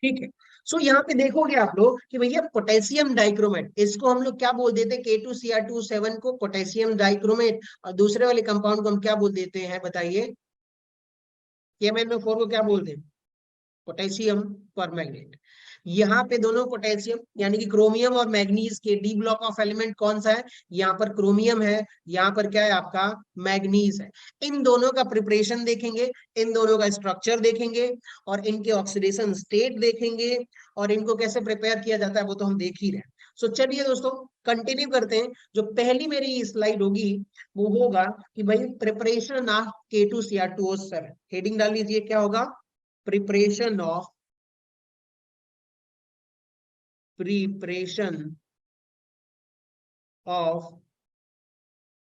ठीक है। सो यहाँ पे देखोगे आप लोग कि भैया पोटेशियम डाइक्रोमेट, इसको हम लोग क्या बोल देते हैं, K2Cr2 7 को पोटेशियम डाइक्रोमेट, और दूसरे वाले कंपाउंड को हम क्या बोल देते हैं बताइए, KMnO4 को क्या बोलते हैं, पोटेशियम परमैंगनेट। यहाँ पे दोनों पोटेशियम यानी कि क्रोमियम और मैग्नीज के डी ब्लॉक ऑफ एलिमेंट कौन सा है, यहाँ पर क्रोमियम है, यहाँ पर क्या है आपका मैग्नीज है। इन दोनों का प्रिपरेशन देखेंगे, इन दोनों का स्ट्रक्चर देखेंगे, और इनके ऑक्सीडेशन स्टेट देखेंगे, और इनको कैसे प्रिपेयर किया जाता है वो तो हम देख ही रहे हैं। सो चलिए दोस्तों कंटिन्यू करते हैं। जो पहली मेरी स्लाइड होगी वो होगा कि भाई प्रिपरेशन ऑफ K2Cr2O7, हेडिंग डाल लीजिए क्या होगा, preparation of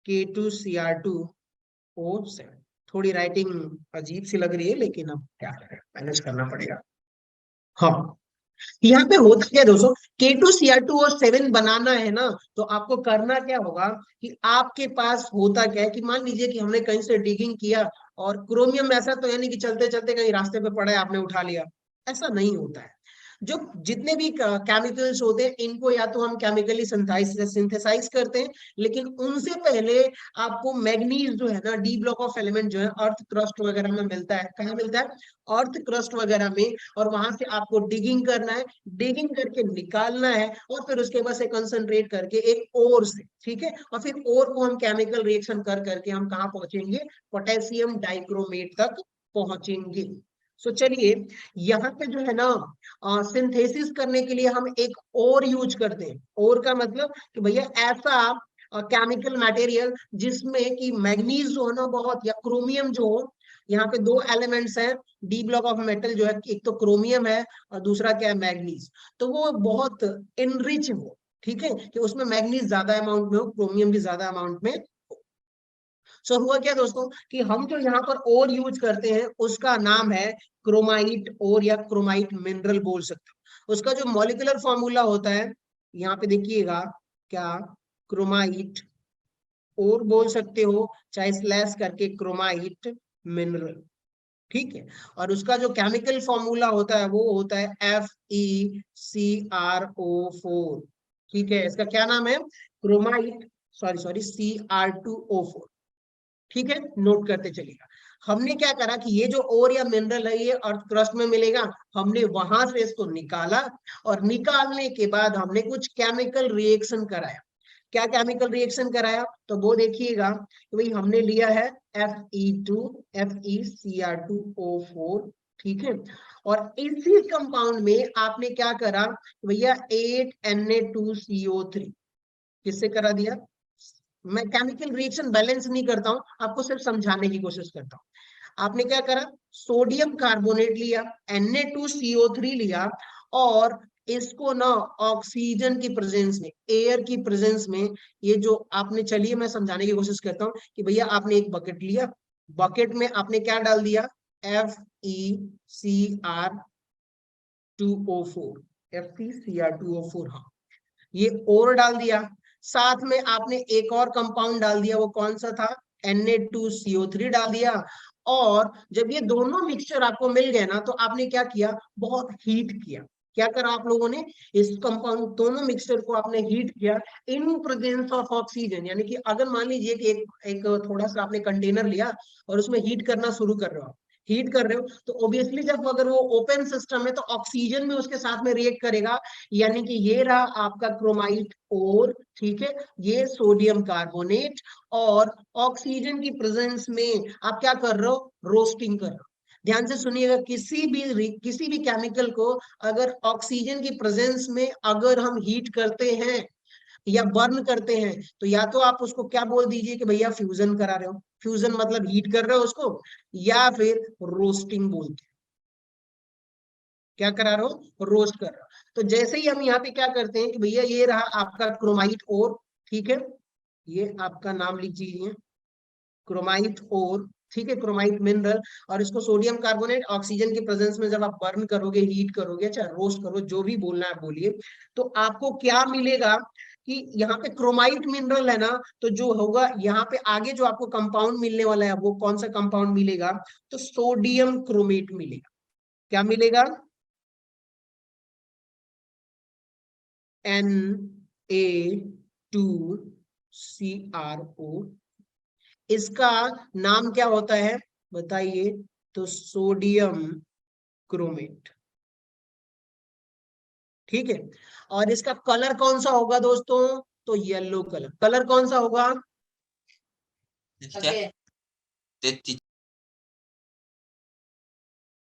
K2Cr2O7। थोड़ी राइटिंग अजीब सी लग रही है लेकिन अब क्या करें, मैनेज करना पड़ेगा। हाँ, यहाँ पे होता क्या दोस्तों, K2Cr2O7 बनाना है ना, तो आपको करना क्या होगा कि आपके पास होता क्या है कि मान लीजिए कि हमने कहीं से डिगिंग किया, और क्रोमियम ऐसा तो यानी कि चलते चलते कहीं रास्ते पे पड़ा है आपने उठा लिया, ऐसा नहीं होता है। जो जितने भी केमिकल्स होते हैं इनको या तो हम केमिकली सिंथेसाइज करते हैं, लेकिन उनसे पहले आपको मैग्नीज जो है ना, डी ब्लॉक ऑफ एलिमेंट जो है अर्थ क्रस्ट वगैरह में मिलता है। कहाँ मिलता है, अर्थ क्रस्ट वगैरह में, और वहां से आपको डिगिंग करना है, डिगिंग करके निकालना है, और फिर उसके बाद से कंसंट्रेट करके एक ओर से, ठीक है, और फिर ओर को हम केमिकल रिएक्शन कर करके हम कहाँ पहुंचेंगे, पोटेशियम डाइक्रोमेट तक पहुंचेंगे। सो चलिए, यहाँ पे जो है ना सिंथेसिस करने के लिए हम एक और यूज करते हैं। और का मतलब कि भैया ऐसा केमिकल मटेरियल जिसमें कि मैग्नीज जो है ना बहुत, या क्रोमियम जो हो, यहाँ पे दो एलिमेंट्स हैं डी ब्लॉक ऑफ मेटल जो है, एक तो क्रोमियम है और दूसरा क्या है मैग्नीज, तो वो बहुत इनरिच हो, ठीक है, कि उसमें मैग्नीज ज्यादा अमाउंट में हो, क्रोमियम भी ज्यादा अमाउंट में। सो हुआ क्या दोस्तों कि हम जो यहाँ पर और यूज करते हैं उसका नाम है क्रोमाइट और, या क्रोमाइट मिनरल बोल सकते हो। उसका जो मॉलिक्यूलर फॉर्मूला होता है, यहाँ पे देखिएगा क्या, क्रोमाइट और बोल सकते हो, चाहे स्लैश करके क्रोमाइट मिनरल, ठीक है। और उसका जो केमिकल फॉर्मूला होता है वो होता है FeCrO4, ठीक है। इसका क्या नाम है, क्रोमाइट, सॉरी सॉरी Cr2O4, ठीक है, नोट करते चलिएगा। हमने क्या करा कि ये जो ओर या मिनरल है ये अर्थ क्रस्ट में मिलेगा, हमने वहां से इसको निकाला, और निकालने के बाद हमने कुछ केमिकल रिएक्शन कराया। क्या केमिकल रिएक्शन कराया, तो वो देखिएगा कि भाई हमने लिया है FeCr2O4, ठीक है, और इसी कंपाउंड में आपने क्या करा भैया 8Na2CO3, किससे करा दिया, मैं केमिकल रिएक्शन बैलेंस नहीं करता हूं, आपको सिर्फ समझाने की कोशिश करता हूं। आपने क्या करा, सोडियम कार्बोनेट लिया, Na2CO3 लिया, और इसको ना ऑक्सीजन की प्रेजेंस में, एयर की प्रेजेंस में, ये जो आपने, चलिए मैं समझाने की कोशिश करता हूं कि भैया आपने एक बकेट लिया, बकेट में आपने क्या डाल दिया, FeCr2O4, हाँ, ये और डाल दिया, साथ में आपने एक और कंपाउंड डाल दिया, वो कौन सा था, Na2CO3 डाल दिया। और जब ये दोनों मिक्सचर आपको मिल गए ना, तो आपने क्या किया, बहुत हीट किया। क्या करा आप लोगों ने, इस कंपाउंड दोनों मिक्सचर को आपने हीट किया इन प्रेजेंस ऑफ ऑक्सीजन, यानी कि अगर मान लीजिए कि एक थोड़ा सा आपने कंटेनर लिया और उसमें हीट करना शुरू कर रहे हो, हीट कर रहे हो, तो ऑब्वियसली जब अगर वो ओपन सिस्टम है तो ऑक्सीजन में उसके साथ में रिएक्ट करेगा, यानी कि ये रहा आपका क्रोमाइट और, ठीक है, ये सोडियम कार्बोनेट, और ऑक्सीजन की प्रेजेंस में आप क्या कर रहे हो, रोस्टिंग कर रहे हो। ध्यान से सुनिएगा, किसी भी केमिकल को अगर ऑक्सीजन की प्रेजेंस में अगर हम हीट करते हैं या बर्न करते हैं, तो या तो आप उसको क्या बोल दीजिए कि भैया फ्यूजन करा रहे हो, फ्यूजन मतलब हीट कर रहे हो उसको, या फिर रोस्टिंग बोलते हैं, क्या करा रहे हो, रोस्ट कर रहे हो। तो जैसे ही हम यहाँ पे क्या करते हैं कि भैया ये रहा आपका क्रोमाइट और, ठीक है, ये आपका नाम लिख लीजिए, क्रोमाइट और, ठीक है, क्रोमाइट मिनरल, और इसको सोडियम कार्बोनेट ऑक्सीजन के प्रेजेंस में जब आप बर्न करोगे, हीट करोगे, चाहे रोस्ट करो, जो भी बोलना है बोलिए, तो आपको क्या मिलेगा कि यहाँ पे क्रोमाइट मिनरल है ना, तो जो होगा यहाँ पे आगे जो आपको कंपाउंड मिलने वाला है वो कौन सा कंपाउंड मिलेगा, तो सोडियम क्रोमेट मिलेगा। क्या मिलेगा, Na2CrO, इसका नाम क्या होता है बताइए? तो सोडियम क्रोमेट। ठीक है, और इसका कलर कौन सा होगा दोस्तों? तो येलो कलर। कलर कौन सा होगा?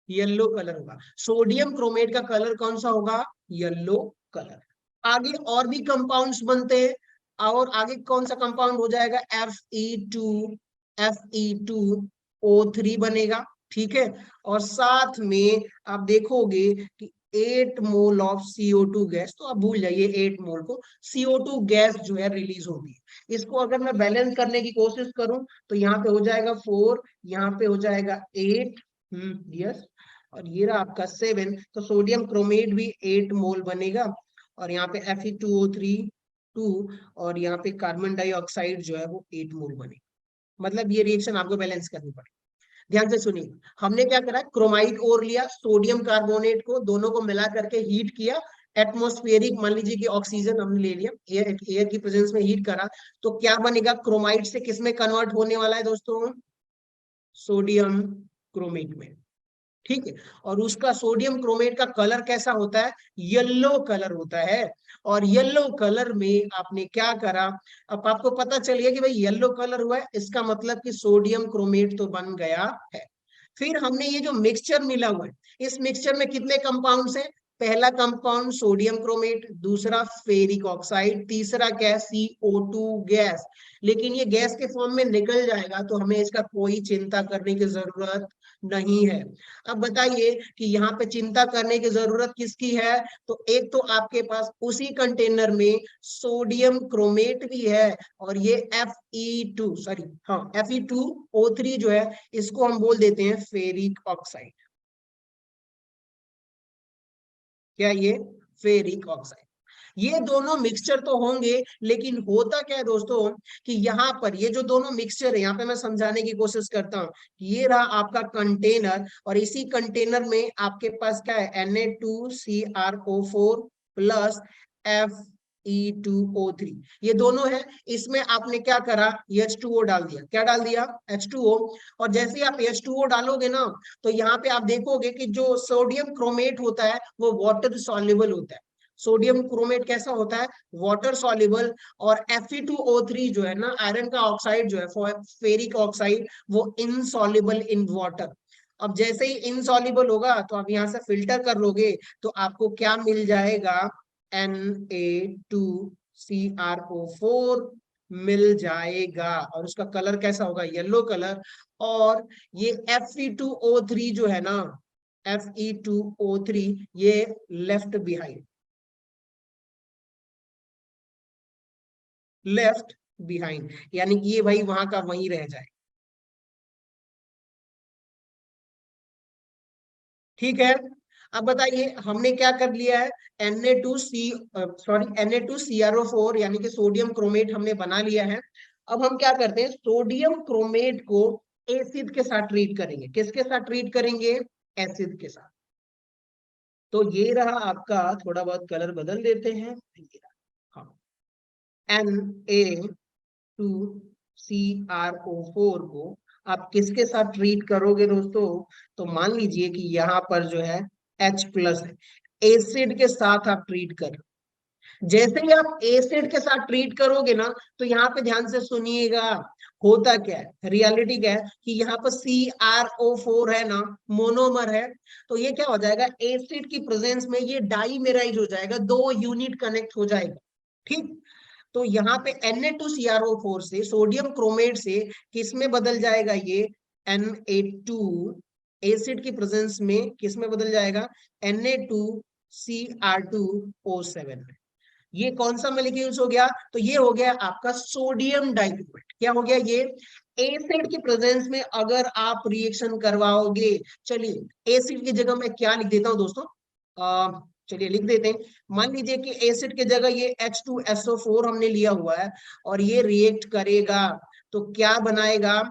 येलो कलर होगा। सोडियम क्रोमेट का कलर कौन सा होगा? Yellow colour. आगे और भी कंपाउंड्स बनते हैं, और आगे कौन सा कंपाउंड हो जाएगा? Fe2O3 बनेगा। ठीक है, और साथ में आप देखोगे कि 8 मोल ऑफ CO2 गैस, तो आप भूल जाइए 8 मोल को, CO2 गैस जो है रिलीज होगी। इसको अगर मैं बैलेंस करने की कोशिश करूं तो यहाँ पे हो जाएगा 4, यहाँ पे हो जाएगा 8, यस, और ये रहा आपका 7। तो सोडियम क्रोमेट भी 8 मोल बनेगा, और यहाँ पे Fe2O3 2, और यहाँ पे कार्बन डाइऑक्साइड जो है वो 8 मोल बनेगा। मतलब ये रिएक्शन आपको बैलेंस करनी पड़ेगी। ध्यान से सुनिए, हमने क्या करा? क्रोमाइड और लिया, सोडियम कार्बोनेट को दोनों को मिला करके हीट किया, एटमॉस्फेरिक मान लीजिए कि ऑक्सीजन हमने ले लिया, एयर की प्रेजेंस में हीट करा, तो क्या बनेगा? क्रोमाइड से किस में कन्वर्ट होने वाला है दोस्तों? सोडियम क्रोमेट में। ठीक है, और उसका सोडियम क्रोमेट का कलर कैसा होता है? येलो कलर होता है। और येलो कलर में आपने क्या करा? अब आपको पता चल गया कि भाई येलो कलर हुआ है, इसका मतलब कि सोडियम क्रोमेट तो बन गया है। फिर हमने ये जो मिक्सचर मिला हुआ है, इस मिक्सचर में कितने कंपाउंड्स हैं? पहला कंपाउंड सोडियम क्रोमेट, दूसरा फेरिक ऑक्साइड, तीसरा क्या? CO2 gas. लेकिन ये गैस के फॉर्म में निकल जाएगा, तो हमें इसका कोई चिंता करने की जरूरत नहीं है। अब बताइए कि यहाँ पे चिंता करने की जरूरत किसकी है? तो एक तो आपके पास उसी कंटेनर में सोडियम क्रोमेट भी है, और ये Fe2O3 जो है, इसको हम बोल देते हैं फेरिक ऑक्साइड। क्या ये? Ferric oxide. ये दोनों मिक्सचर तो होंगे, लेकिन होता क्या है दोस्तों कि यहाँ पर ये जो दोनों मिक्सचर है, यहाँ पे मैं समझाने की कोशिश करता हूँ। ये रहा आपका कंटेनर, और इसी कंटेनर में आपके पास क्या है? Na2CrO4 प्लस Fe2O3, ये दोनों है। इसमें आपने क्या करा? H2O डाल दिया। क्या डाल दिया? H2O। और जैसे आप H2O डालोगे ना, तो यहाँ पे आप देखोगे कि जो सोडियम क्रोमेट होता है वो वाटर सॉल्युबल होता है। सोडियम क्रोमेट कैसा होता है? Water soluble. और Fe2O3 जो है ना, आयरन का ऑक्साइड जो है, फेरिक ऑक्साइड, वो इनसॉल्युबल इन वाटर। अब जैसे ही इनसॉल्युबल होगा तो आप यहाँ से फिल्टर कर लोगे, तो आपको क्या मिल जाएगा? Na2CrO4 मिल जाएगा, और उसका कलर कैसा होगा? Yellow colour. और ये Fe2O3 जो है ना, Fe2O3 ये लेफ्ट बिहाइंड, लेफ्ट बिहाइंड, यानी कि ये भाई वहां का वहीं रह जाए। ठीक है, अब बताइए हमने क्या कर लिया है? Na2CrO4 यानी कि सोडियम क्रोमेट हमने बना लिया है। अब हम क्या करते हैं? सोडियम क्रोमेट को एसिड के साथ ट्रीट करेंगे। किसके साथ ट्रीट करेंगे? एसिड के साथ। तो ये रहा आपका, थोड़ा बहुत कलर बदल देते हैं। हाँ, Na2CrO4 को आप किसके साथ ट्रीट करोगे दोस्तों? तो मान लीजिए कि यहाँ पर जो है H+ है, एसिड के साथ आप ट्रीट कर। जैसे ही आप एसिड के साथ ट्रीट करोगे ना, तो यहाँ पे ध्यान से सुनिएगा, होता क्या है, रियलिटी क्या है कि यहाँ पर CrO4 है ना, मोनोमर है। तो ये क्या हो जाएगा? एसिड की प्रेजेंस में ये डाईमेराइज हो जाएगा, 2 यूनिट कनेक्ट हो जाएगा। ठीक, तो यहाँ पे Na2CrO4 से, सोडियम क्रोमेट से किस में बदल जाएगा? ये Na2, एसिड की प्रेजेंस में किस में बदल जाएगा? Na2Cr2O7 में। ये कौन सा मॉलिक्यूल्स हो गया? तो ये हो गया आपका सोडियम डाइक्रोमेट। क्या हो गया ये? एसिड की प्रेजेंस में अगर आप रिएक्शन करवाओगे, चलिए एसिड की जगह मैं क्या लिख देता हूं दोस्तों, चलिए लिख देते हैं। मान लीजिए कि एसिड की जगह ये H2SO4 हमने लिया हुआ है, और ये रिएक्ट करेगा, तो क्या बनाएगा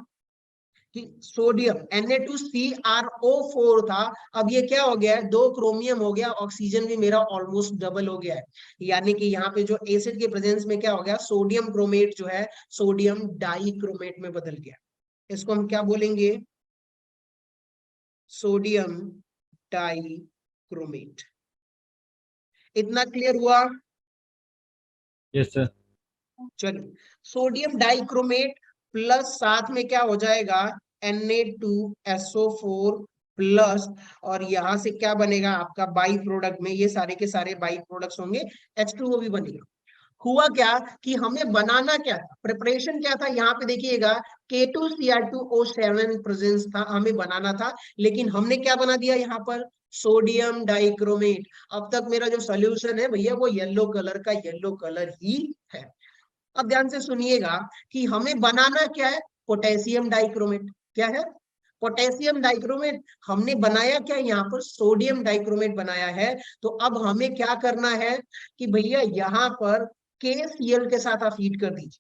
कि सोडियम Na2CrO4 था, अब ये क्या हो गया है, 2 क्रोमियम हो गया, ऑक्सीजन भी मेरा ऑलमोस्ट डबल हो गया है, यानी कि यहाँ पे जो एसिड के प्रेजेंस में क्या हो गया, सोडियम क्रोमेट जो है सोडियम डाइक्रोमेट में बदल गया। इसको हम क्या बोलेंगे, सोडियम डाइक्रोमेट। इतना क्लियर हुआ? Yes sir. चलिए, सोडियम डाइक्रोमेट प्लस साथ में क्या हो जाएगा, Na2SO4 प्लस, और यहां से क्या बनेगा आपका बाई प्रोडक्ट में, ये सारे के सारे बाई प्रोडक्ट्स होंगे, H2O भी बनेगा। हुआ क्या कि हमें बनाना क्या था, प्रिपरेशन क्या था, यहाँ पे देखिएगा K2Cr2O7 प्रेजेंस था, हमें बनाना था, लेकिन हमने क्या बना दिया यहाँ पर, सोडियम डाइक्रोमेट। अब तक मेरा जो सोल्यूशन है भैया वो येलो कलर का येलो कलर ही है। अब ध्यान से सुनिएगा कि हमें बनाना क्या है, पोटेशियम डाइक्रोमेट। क्या है, पोटेशियम डाइक्रोमेट। हमने बनाया क्या, यहाँ पर सोडियम डाइक्रोमेट बनाया है। तो अब हमें क्या करना है कि भैया यहाँ पर KCl के साथ आप हीट कर दीजिए।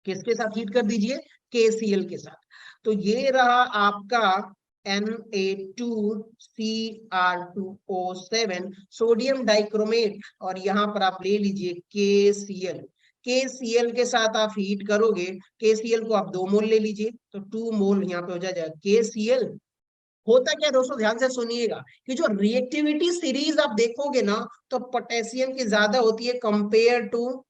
किसके साथ हीट कर दीजिए, KCl के साथ। तो ये रहा आपका Na2Cr2O7 सोडियम डाइक्रोमेट, और यहाँ पर आप ले लीजिए KCl। KCl के साथ आप हीट करोगे, KCl को आप 2 मोल ले लीजिए, तो 2 मोल यहाँ पे हो जाएगा KCl। होता क्या दोस्तों, ध्यान से सुनिएगा कि जो रिएक्टिविटी सीरीज आप देखोगे ना, तो पोटेशियम की ज्यादा होती है कंपेयर टू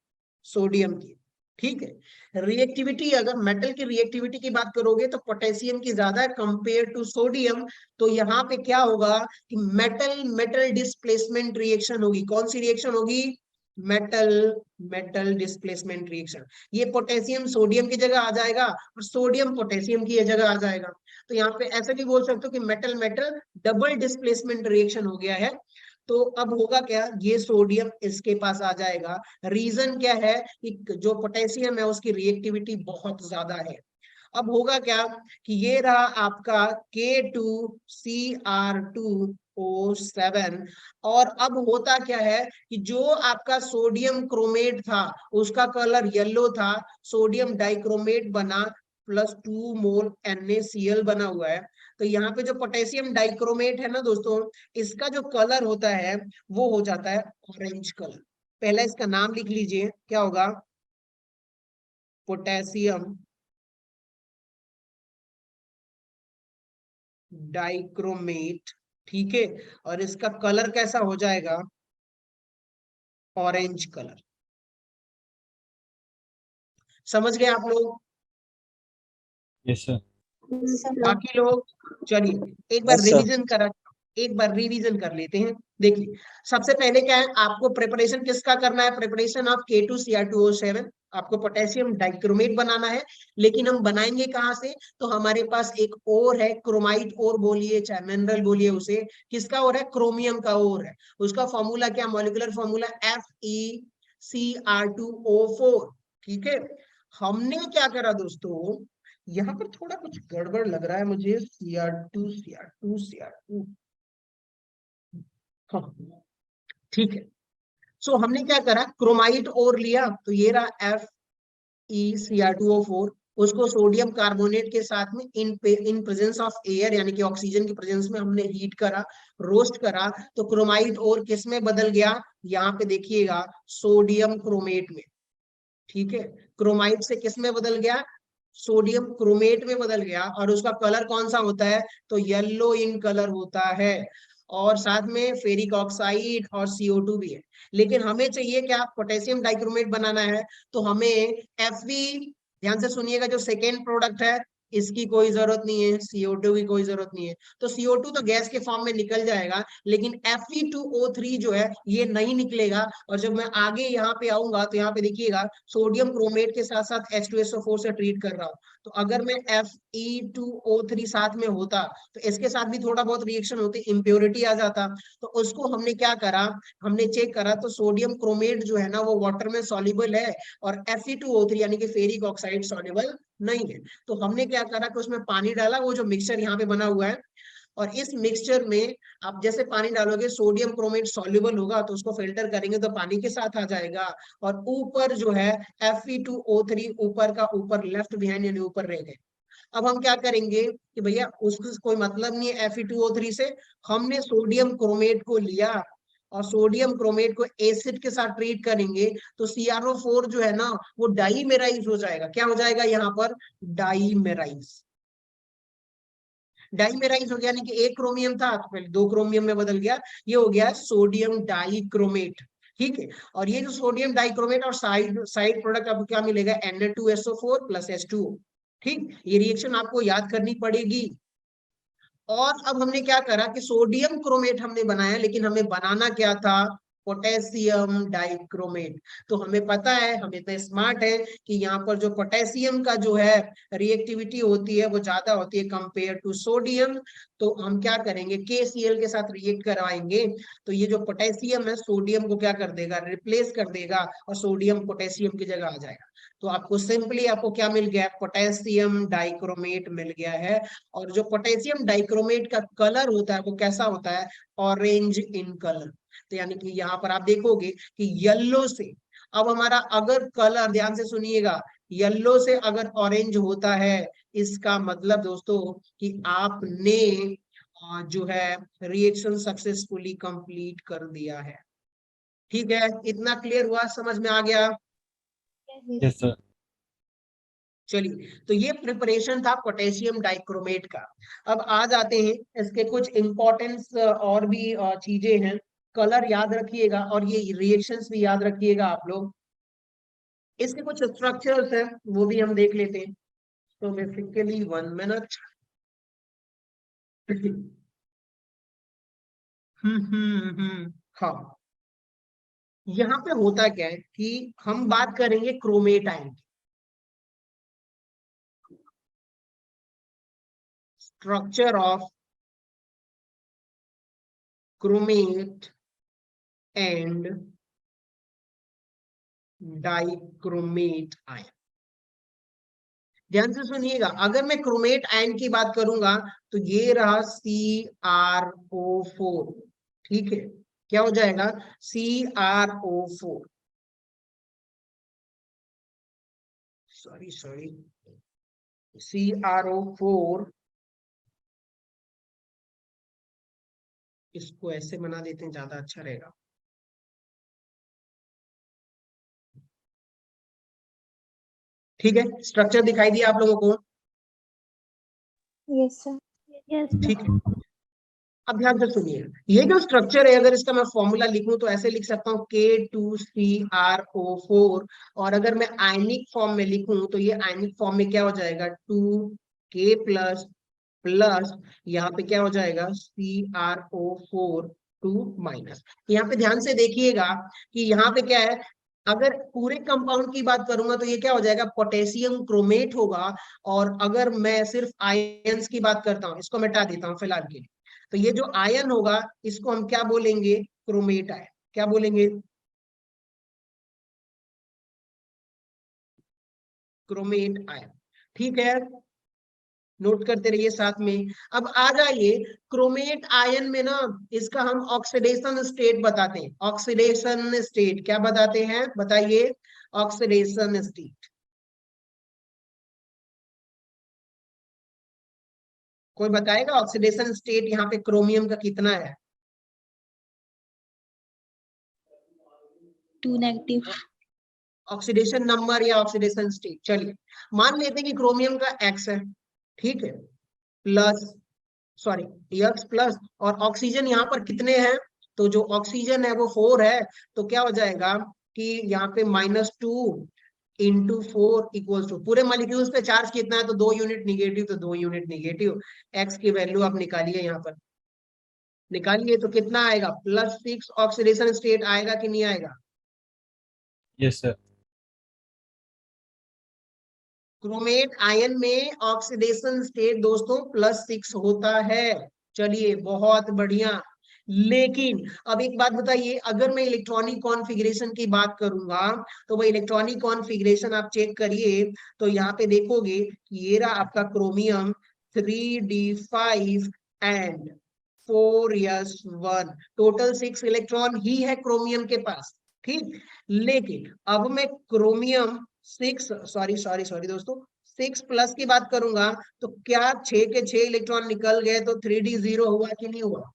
सोडियम की। ठीक है, रिएक्टिविटी अगर मेटल की रिएक्टिविटी की बात करोगे तो पोटेशियम की ज्यादा है कंपेयर टू सोडियम। तो यहाँ पे क्या होगा कि मेटल मेटल डिस्प्लेसमेंट रिएक्शन होगी। कौन सी रिएक्शन होगी, मेटल मेटल डिस्प्लेसमेंट रिएक्शन। ये पोटेशियम सोडियम की जगह आ जाएगा और सोडियम पोटेशियम की जगह आ जाएगा। तो यहाँ पे ऐसे भी बोल सकते हो कि metal metal double displacement reaction हो गया है। तो अब होगा क्या, ये सोडियम इसके पास आ जाएगा। रीजन क्या है कि जो पोटेशियम है उसकी रिएक्टिविटी बहुत ज्यादा है। अब होगा क्या कि ये रहा आपका K2Cr2O7, और अब होता क्या है कि जो आपका सोडियम क्रोमेट था उसका कलर येलो था, सोडियम डाइक्रोमेट बना, +2 मोल NaCl बना हुआ है। तो यहाँ पे जो पोटेशियम डाइक्रोमेट है ना दोस्तों, इसका जो कलर होता है वो हो जाता है ऑरेंज कलर। पहला इसका नाम लिख लीजिए, क्या होगा, पोटेशियम डाइक्रोमेट। ठीक है, और इसका कलर कैसा हो जाएगा, ऑरेंज कलर। समझ गए आप लोग? Yes sir. बाकी लोग, चलिए एक बार Yes, sir. रिवीजन करा, एक बार रिवीजन कर लेते हैं। देखिए, सबसे पहले क्या है, आपको प्रिपरेशन किसका करना है, प्रिपरेशन ऑफ K2Cr2O7। आपको पोटेशियम डाइक्रोमेट बनाना है, लेकिन हम बनाएंगे कहाँ से, तो हमारे पास एक और है, क्रोमाइट और बोलिए चाहे मिनरल बोलिए उसे, किसका और है, क्रोमियम का और है। उसका फॉर्मूला क्या, मॉलिक्यूलर फॉर्मूला FeCr2O4। ठीक है, हमने क्या करा दोस्तों, यहाँ पर थोड़ा कुछ गड़बड़ लग रहा है मुझे, Cr2 हाँ ठीक है। सो हमने क्या करा, क्रोमाइट और लिया, तो ये रहा FeCr2O4। उसको सोडियम कार्बोनेट के साथ में इन प्रेजेंस ऑफ एयर यानी कि ऑक्सीजन की प्रेजेंस में हमने हीट करा, रोस्ट करा, तो क्रोमाइट और किस में बदल गया, यहाँ पे देखिएगा सोडियम क्रोमेट में। ठीक है, क्रोमाइट से किस में बदल गया, सोडियम क्रोमेट में बदल गया, और उसका कलर कौन सा होता है, तो येलो इन कलर होता है, और साथ में फेरिक ऑक्साइड और CO2 भी है। लेकिन हमें चाहिए क्या, पोटेशियम डाइक्रोमेट बनाना है, तो हमें Fe, ध्यान से सुनिएगा, जो सेकेंड प्रोडक्ट है इसकी कोई जरूरत नहीं है, CO2 की कोई जरूरत नहीं है। तो CO2 तो गैस के फॉर्म में निकल जाएगा, लेकिन Fe2O3 जो है ये नहीं निकलेगा। और जब मैं आगे यहाँ पे आऊंगा तो यहाँ पे देखिएगा सोडियम क्रोमेट के साथ साथ H2SO4 से ट्रीट कर रहा हूँ, तो अगर मैं Fe2O3 साथ में होता तो इसके साथ भी थोड़ा बहुत रिएक्शन होती, इम्प्योरिटी आ जाता। तो उसको हमने क्या करा, हमने चेक करा, तो सोडियम क्रोमेट जो है ना वो वाटर में सॉल्युबल है, और Fe2O3 यानी कि फेरिक ऑक्साइड सॉल्युबल नहीं है। तो हमने क्या करा कि उसमें पानी डाला, वो जो मिक्सचर यहाँ पे बना हुआ है, और इस मिक्सचर में आप जैसे पानी डालोगे सोडियम क्रोमेट सॉल्युबल होगा, तो उसको फिल्टर करेंगे तो पानी के साथ आ जाएगा, और ऊपर जो है Fe2O3 ऊपर का ऊपर लेफ्ट बिहाइंड यानी ऊपर रह गए। अब हम क्या करेंगे कि भैया उसको कोई मतलब नहीं है Fe2O3 से, हमने सोडियम क्रोमेट को लिया और सोडियम क्रोमेट को एसिड के साथ ट्रीट करेंगे तो CrO4 जो है ना वो डाईमेराइज हो जाएगा। क्या हो जाएगा यहाँ पर? डाईमेराइज। डाईमेराइज हो गया, यानी कि एक क्रोमियम था तो पहले 2 क्रोमियम में बदल गया, ये हो गया सोडियम डाइक्रोमेट। ठीक है, और ये जो सोडियम डाइक्रोमेट और साइड साइड प्रोडक्ट आपको क्या मिलेगा? Na2SO4 plus H2O। ठीक, ये रिएक्शन आपको याद करनी पड़ेगी। और अब हमने क्या करा कि सोडियम क्रोमेट हमने बनाया, लेकिन हमें बनाना क्या था? Potassium dichromate. तो हमें पता है, हम इतने स्मार्ट है कि यहाँ पर जो पोटेशियम का जो है रिएक्टिविटी होती है वो ज्यादा होती है कंपेयर टू सोडियम। तो हम क्या करेंगे? KCl के साथ रिएक्ट करवाएंगे तो ये जो पोटेशियम है सोडियम को क्या कर देगा? रिप्लेस कर देगा और सोडियम पोटेशियम की जगह आ जाएगा। तो आपको सिंपली आपको क्या मिल गया? पोटेशियम डाइक्रोमेट मिल गया है। और जो पोटेशियम डाइक्रोमेट का कलर होता है वो कैसा होता है? Orange in colour. तो यानी कि यहाँ पर आप देखोगे कि येलो से, अब हमारा अगर कलर, ध्यान से सुनिएगा, येलो से अगर ऑरेंज होता है, इसका मतलब दोस्तों कि आपने जो है रिएक्शन सक्सेसफुली कंप्लीट कर दिया है। ठीक है, इतना क्लियर हुआ? समझ में आ गया? Yes sir. चलिए, तो ये प्रिपरेशन था पोटेशियम डाइक्रोमेट का। अब आ जाते हैं इसके कुछ इंपॉर्टेंस और भी चीजें हैं। कलर याद रखिएगा और ये रिएक्शंस भी याद रखिएगा आप लोग। इसके कुछ स्ट्रक्चर्स हैं वो भी हम देख लेते हैं। तो बेसिकली 1 मिनट। हाँ, यहाँ पे होता क्या है कि हम बात करेंगे क्रोमेट आयन की। Structure of chromate and dichromate ion. ध्यान से सुनिएगा, अगर मैं क्रोमेट आयन की बात करूंगा तो ये रहा CrO4। ठीक है, क्या हो जाएगा? CrO4। सॉरी CrO4, इसको ऐसे बना देते हैं, ज्यादा अच्छा रहेगा। ठीक है, स्ट्रक्चर दिखाई दिया आप लोगों को? Yes sir. यस ठीक है, अब ध्यान से सुनिए, ये जो स्ट्रक्चर है अगर इसका मैं फॉर्मूला लिखूं तो ऐसे लिख सकता हूँ K2CrO4। और अगर मैं आयनिक फॉर्म में लिखूं तो ये आयनिक फॉर्म में क्या हो जाएगा? 2K प्लस प्लस यहाँ पे क्या हो जाएगा? CrO4 2 minus. यहाँ पे ध्यान से देखिएगा कि यहाँ पे क्या है, अगर पूरे कंपाउंड की बात करूंगा तो ये क्या हो जाएगा? पोटेशियम क्रोमेट होगा। और अगर मैं सिर्फ आयंस की बात करता हूँ, इसको मिटा देता हूँ फिलहाल के लिए, तो ये जो आयन होगा इसको हम क्या बोलेंगे? Chromate ion. क्या बोलेंगे? Chromate ion. ठीक है, नोट करते रहिए साथ में। अब आ जाइए, क्रोमेट आयन में ना इसका हम ऑक्सीडेशन स्टेट बताते हैं। ऑक्सीडेशन स्टेट क्या बताते हैं? बताइए, ऑक्सीडेशन स्टेट। कोई बताएगा ऑक्सीडेशन स्टेट यहाँ पे क्रोमियम का कितना है? 2 नेगेटिव। ऑक्सीडेशन नंबर या ऑक्सीडेशन स्टेट, चलिए मान लेते हैं कि क्रोमियम का X है। ठीक है, प्लस, सॉरी, X प्लस, और ऑक्सीजन यहाँ पर कितने हैं? तो जो ऑक्सीजन है वो 4 है। तो क्या हो जाएगा कि यहाँ पे -2 इंटू 4 इक्वल्स टू, पूरे मॉलिक्यूल्स पे चार्ज कितना है? तो 2 यूनिट निगेटिव, तो 2 यूनिट निगेटिव। एक्स की वैल्यू आप निकालिए, यहाँ पर निकालिए तो कितना आएगा? +6 ऑक्सीडेशन स्टेट आएगा कि नहीं आएगा? Yes sir. क्रोमेट आयन में ऑक्सीडेशन स्टेट दोस्तों +6 होता है। चलिए, बहुत बढ़िया। लेकिन अब एक बात बताइए, अगर मैं इलेक्ट्रॉनिक कॉन्फ़िगरेशन की बात करूंगा तो वो इलेक्ट्रॉनिक कॉन्फ़िगरेशन आप चेक करिए तो यहाँ पे देखोगे कि ये रहा आपका chromium 3d5 and 4s1, total 6 electron ही है क्रोमियम के पास। ठीक, लेकिन अब मैं क्रोमियम 6, सॉरी दोस्तों, 6 प्लस की बात करूंगा तो क्या 6 के 6 इलेक्ट्रॉन निकल गए तो 3d 0 हुआ कि नहीं हुआ?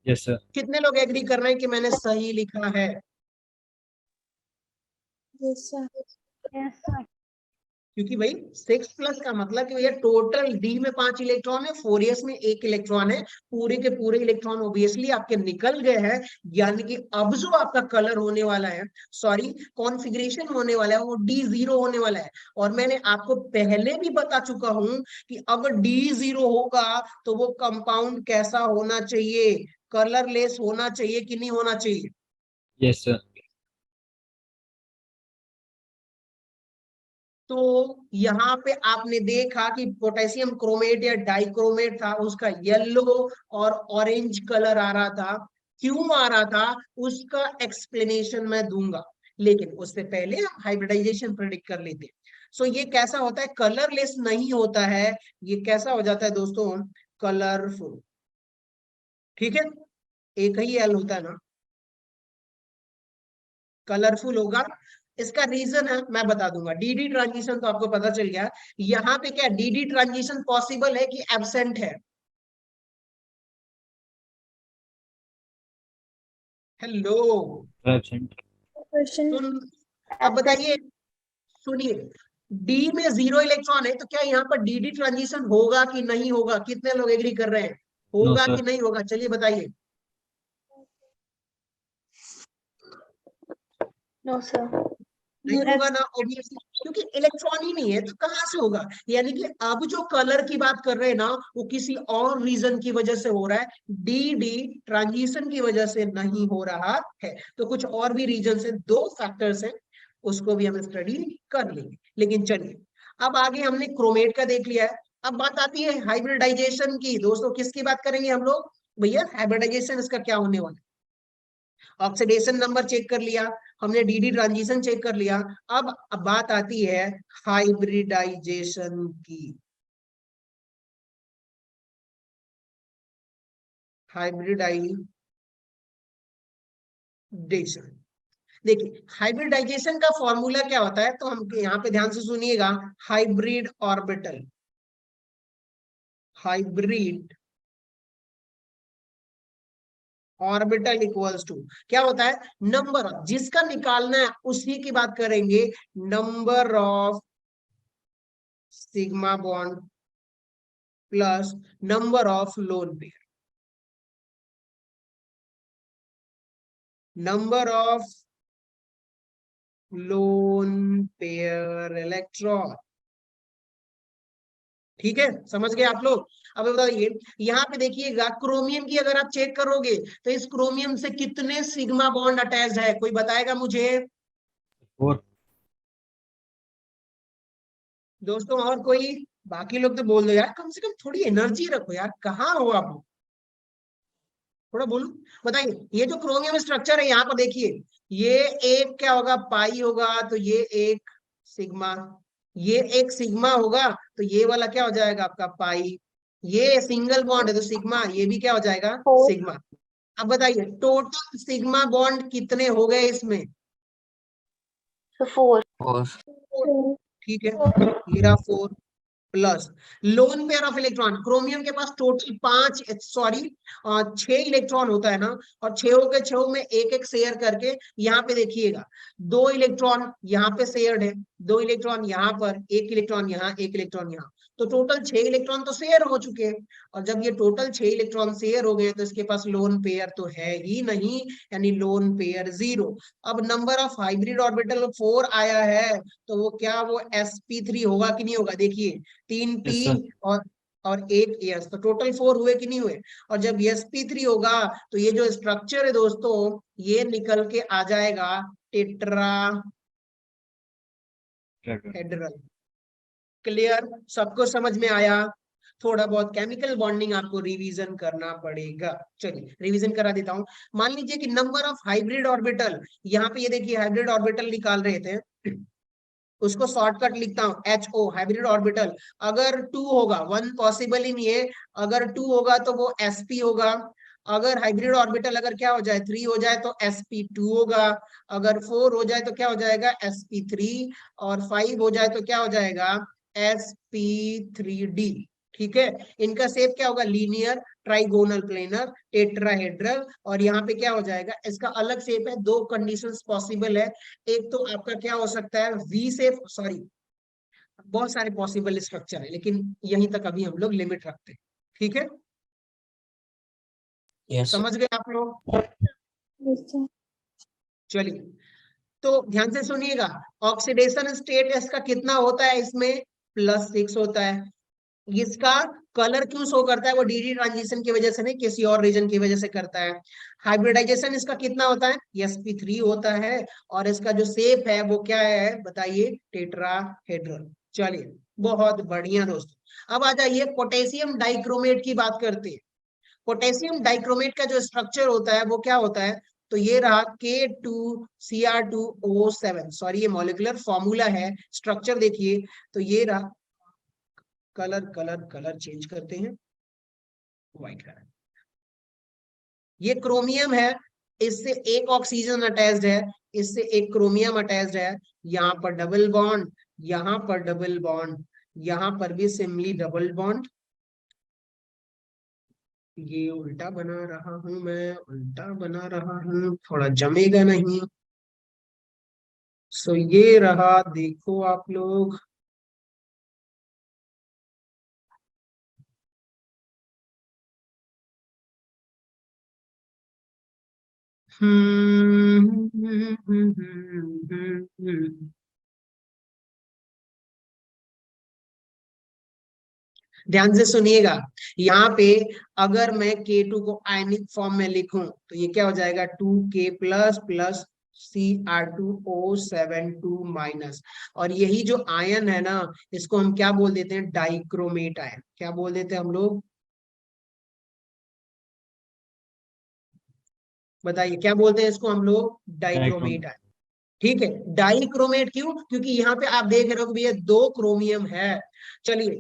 Yes, sir. कितने लोग एग्री कर रहे हैं कि मैंने सही लिखा है? Yes, sir. Yes, sir. क्योंकि भाई 6 प्लस का मतलब कि भैया टोटल डी में 5 इलेक्ट्रॉन है, 4s में 1 इलेक्ट्रॉन है, पूरे के पूरे इलेक्ट्रॉन ऑब्वियसली आपके निकल गए हैं। यानी कि अब जो आपका कलर होने वाला है, सॉरी कॉन्फ़िगरेशन होने वाला है, वो D0 होने वाला है। और मैंने आपको पहले भी बता चुका हूं कि अगर D0 होगा तो वो कंपाउंड कैसा होना चाहिए, कलरलेस होना चाहिए कि नहीं होना चाहिए? Yes, sir. तो यहाँ पे आपने देखा कि पोटेशियम क्रोमेट या डाइक्रोमेट था, उसका येलो और ऑरेंज कलर आ रहा था। क्यों आ रहा था उसका एक्सप्लेनेशन मैं दूंगा, लेकिन उससे पहले हम हाइब्रिडाइजेशन प्रेडिक्ट कर लेते हैं। सो ये कैसा होता है, कलरलेस नहीं होता है, ये कैसा हो जाता है दोस्तों, कलरफुल। ठीक है, एक ही एल होता है ना, कलरफुल होगा। इसका रीजन है मैं बता दूंगा, डीडी ट्रांजिशन तो आपको पता चल गया। यहाँ पे क्या डीडी ट्रांजिशन पॉसिबल है कि एब्सेंट है? Hello, Absent. Question. सुन, अब बताइए, सुनिए, डी में 0 इलेक्ट्रॉन है तो क्या यहाँ पर डीडी ट्रांजिशन होगा कि नहीं होगा? कितने लोग एग्री कर रहे हैं, No, होगा sir. कि नहीं होगा? चलिए बताइए। No, sir. नहीं होगा ना ऑब्वियसली, क्योंकि इलेक्ट्रॉन ही नहीं है तो कहां से होगा? यानी कि अब जो कलर की बात कर रहे हैं ना, वो किसी और रीजन की वजह से हो रहा है, डी डी ट्रांजिशन की वजह से नहीं हो रहा है। तो कुछ और भी रीजन है, 2 फैक्टर्स हैं, उसको भी हम स्टडी कर लेंगे। लेकिन चलिए, अब आगे हमने क्रोमेट का देख लिया है, अब बात आती है हाइब्रिडाइजेशन की। दोस्तों किसकी बात करेंगे हम लोग? भैया हाइब्रिडाइजेशन इसका क्या होने वाला है? ऑक्सीडेशन नंबर चेक कर लिया हमने, डीडी ट्रांजिशन चेक कर लिया। अब बात आती है हाइब्रिडाइजेशन की। हाइब्रिडाइजेशन, देखिए हाइब्रिडाइजेशन का फॉर्मूला क्या होता है, तो हम यहाँ पे ध्यान से सुनिएगा। Hybrid orbital, hybrid orbital equals to क्या होता है, नंबर जिसका निकालना है उसी की बात करेंगे, number of sigma bond plus number of lone pair, number of lone pair electron. ठीक है, समझ गए आप लोग? अब बताइए, यहाँ पे देखिएगा क्रोमियम की अगर आप चेक करोगे तो इस क्रोमियम से कितने सिग्मा बॉन्ड अटैच्ड है, कोई बताएगा मुझे? 4. दोस्तों और कोई? बाकी लोग तो बोल दो यार, कम से कम थोड़ी एनर्जी रखो यार, कहाँ हो आप? थोड़ा बोलो, बताइए। ये जो क्रोमियम स्ट्रक्चर है यहाँ पर देखिए, ये एक क्या होगा, पाई होगा, तो ये एक सिग्मा, ये एक सिग्मा होगा, तो ये वाला क्या हो जाएगा आपका पाई। ये सिंगल बॉन्ड है तो सिग्मा, ये भी क्या हो जाएगा, 4. सिग्मा। अब बताइए टोटल सिग्मा बॉन्ड कितने हो गए इसमें? So 4. 4। ठीक है, ये रहा 4 plus lone pair of electron. Chromium के पास टोटल 5 सॉरी 6 इलेक्ट्रॉन होता है ना, और 6 के 6 में एक एक शेयर करके, यहाँ पे देखिएगा 2 इलेक्ट्रॉन यहाँ पे शेयर्ड है, 2 इलेक्ट्रॉन यहाँ पर, 1 इलेक्ट्रॉन यहाँ, 1 इलेक्ट्रॉन यहाँ, तो टोटल 6 इलेक्ट्रॉन तो शेयर हो चुके हैं। और जब ये टोटल 6 इलेक्ट्रॉन शेयर हो गए तो इसके पास लोन पेयर तो है ही नहीं, यानी लोन पेयर 0। अब नंबर ऑफ हाइब्रिड ऑर्बिटल 4 आया है, तो वो क्या, वो sp3 होगा कि नहीं होगा? देखिए 3 p Yes, sir. और 1 s, तो टोटल 4 हुए कि नहीं हुए? और जब sp3 होगा तो ये जो स्ट्रक्चर है दोस्तों, ये निकल के आ जाएगा टेट्राहेड्रल। क्लियर, सबको समझ में आया? थोड़ा बहुत केमिकल बॉन्डिंग आपको रिवीजन करना पड़ेगा। चलिए रिवीजन करा देता हूं। मान लीजिए कि नंबर ऑफ हाइब्रिड ऑर्बिटल, यहाँ पे ये देखिए हाइब्रिड ऑर्बिटल निकाल रहे थे, उसको शॉर्टकट लिखता हूं HO, हाइब्रिड ऑर्बिटल। अगर 2 होगा, 1 पॉसिबल ही नहीं है, अगर 2 होगा तो वो sp होगा, अगर हाइब्रिड ऑर्बिटल अगर क्या हो जाए 3 हो जाए तो sp2 होगा, अगर 4 हो जाए तो क्या हो जाएगा sp3, और 5 हो जाए तो क्या हो जाएगा sp3d। ठीक है, इनका शेप क्या होगा लीनियर ट्राइगोनल प्लेनर टेट्राहेड्रल, और यहाँ पे क्या हो जाएगा इसका अलग शेप है। दो कंडीशंस पॉसिबल है, एक तो आपका क्या हो सकता है वी शेप, सॉरी बहुत सारे पॉसिबल स्ट्रक्चर है लेकिन यहीं तक अभी हम लोग लिमिट रखते हैं। ठीक है, Yes. समझ गए आप लोग? Yes, sir. चलिए, तो ध्यान से सुनिएगा, ऑक्सीडेशन स्टेट इसका कितना होता है, इसमें +6 होता है। इसका कलर क्यों शो करता है, वो डीडी ट्रांजिशन की वजह से नहीं, किसी और रीजन की वजह से करता है। हाइब्रिडाइजेशन इसका कितना होता है, sp3 होता है, और इसका जो शेप है वो क्या है बताइए, टेट्राहेड्रल। चलिए बहुत बढ़िया दोस्तों, अब आ जाइए पोटेशियम डाइक्रोमेट की बात करते हैं। पोटेशियम डाइक्रोमेट का जो स्ट्रक्चर होता है वो क्या होता है, तो ये रहा K2Cr2O7, सॉरी ये मॉलिक्यूलर फॉर्मूला है, स्ट्रक्चर देखिए तो ये रहा, कलर कलर कलर चेंज करते हैं, व्हाइट कलर, ये क्रोमियम है, इससे एक ऑक्सीजन अटैच्ड है, इससे एक क्रोमियम अटैच्ड है, यहाँ पर डबल बॉन्ड, यहाँ पर डबल बॉन्ड, यहाँ पर भी सिमिलरली डबल बॉन्ड। ये उल्टा बना रहा हूं मैं, उल्टा बना रहा हूं, थोड़ा जमेगा नहीं। सो ये रहा, देखो आप लोग, ध्यान से सुनिएगा, यहाँ पे अगर मैं K2 को आयनिक फॉर्म में लिखूं तो ये क्या हो जाएगा 2K प्लस प्लस Cr2O7 और यही जो आयन है ना, इसको हम क्या बोल देते हैं, डाइक्रोमेट आयन। क्या बोल देते हैं हम लोग, बताइए क्या बोलते हैं इसको हम लोग, डाइक्रोमेट आयन। ठीक है, डाइक्रोमेट क्यों, क्योंकि यहाँ पे आप देख रहे हो कि भैया 2 क्रोमियम है। चलिए,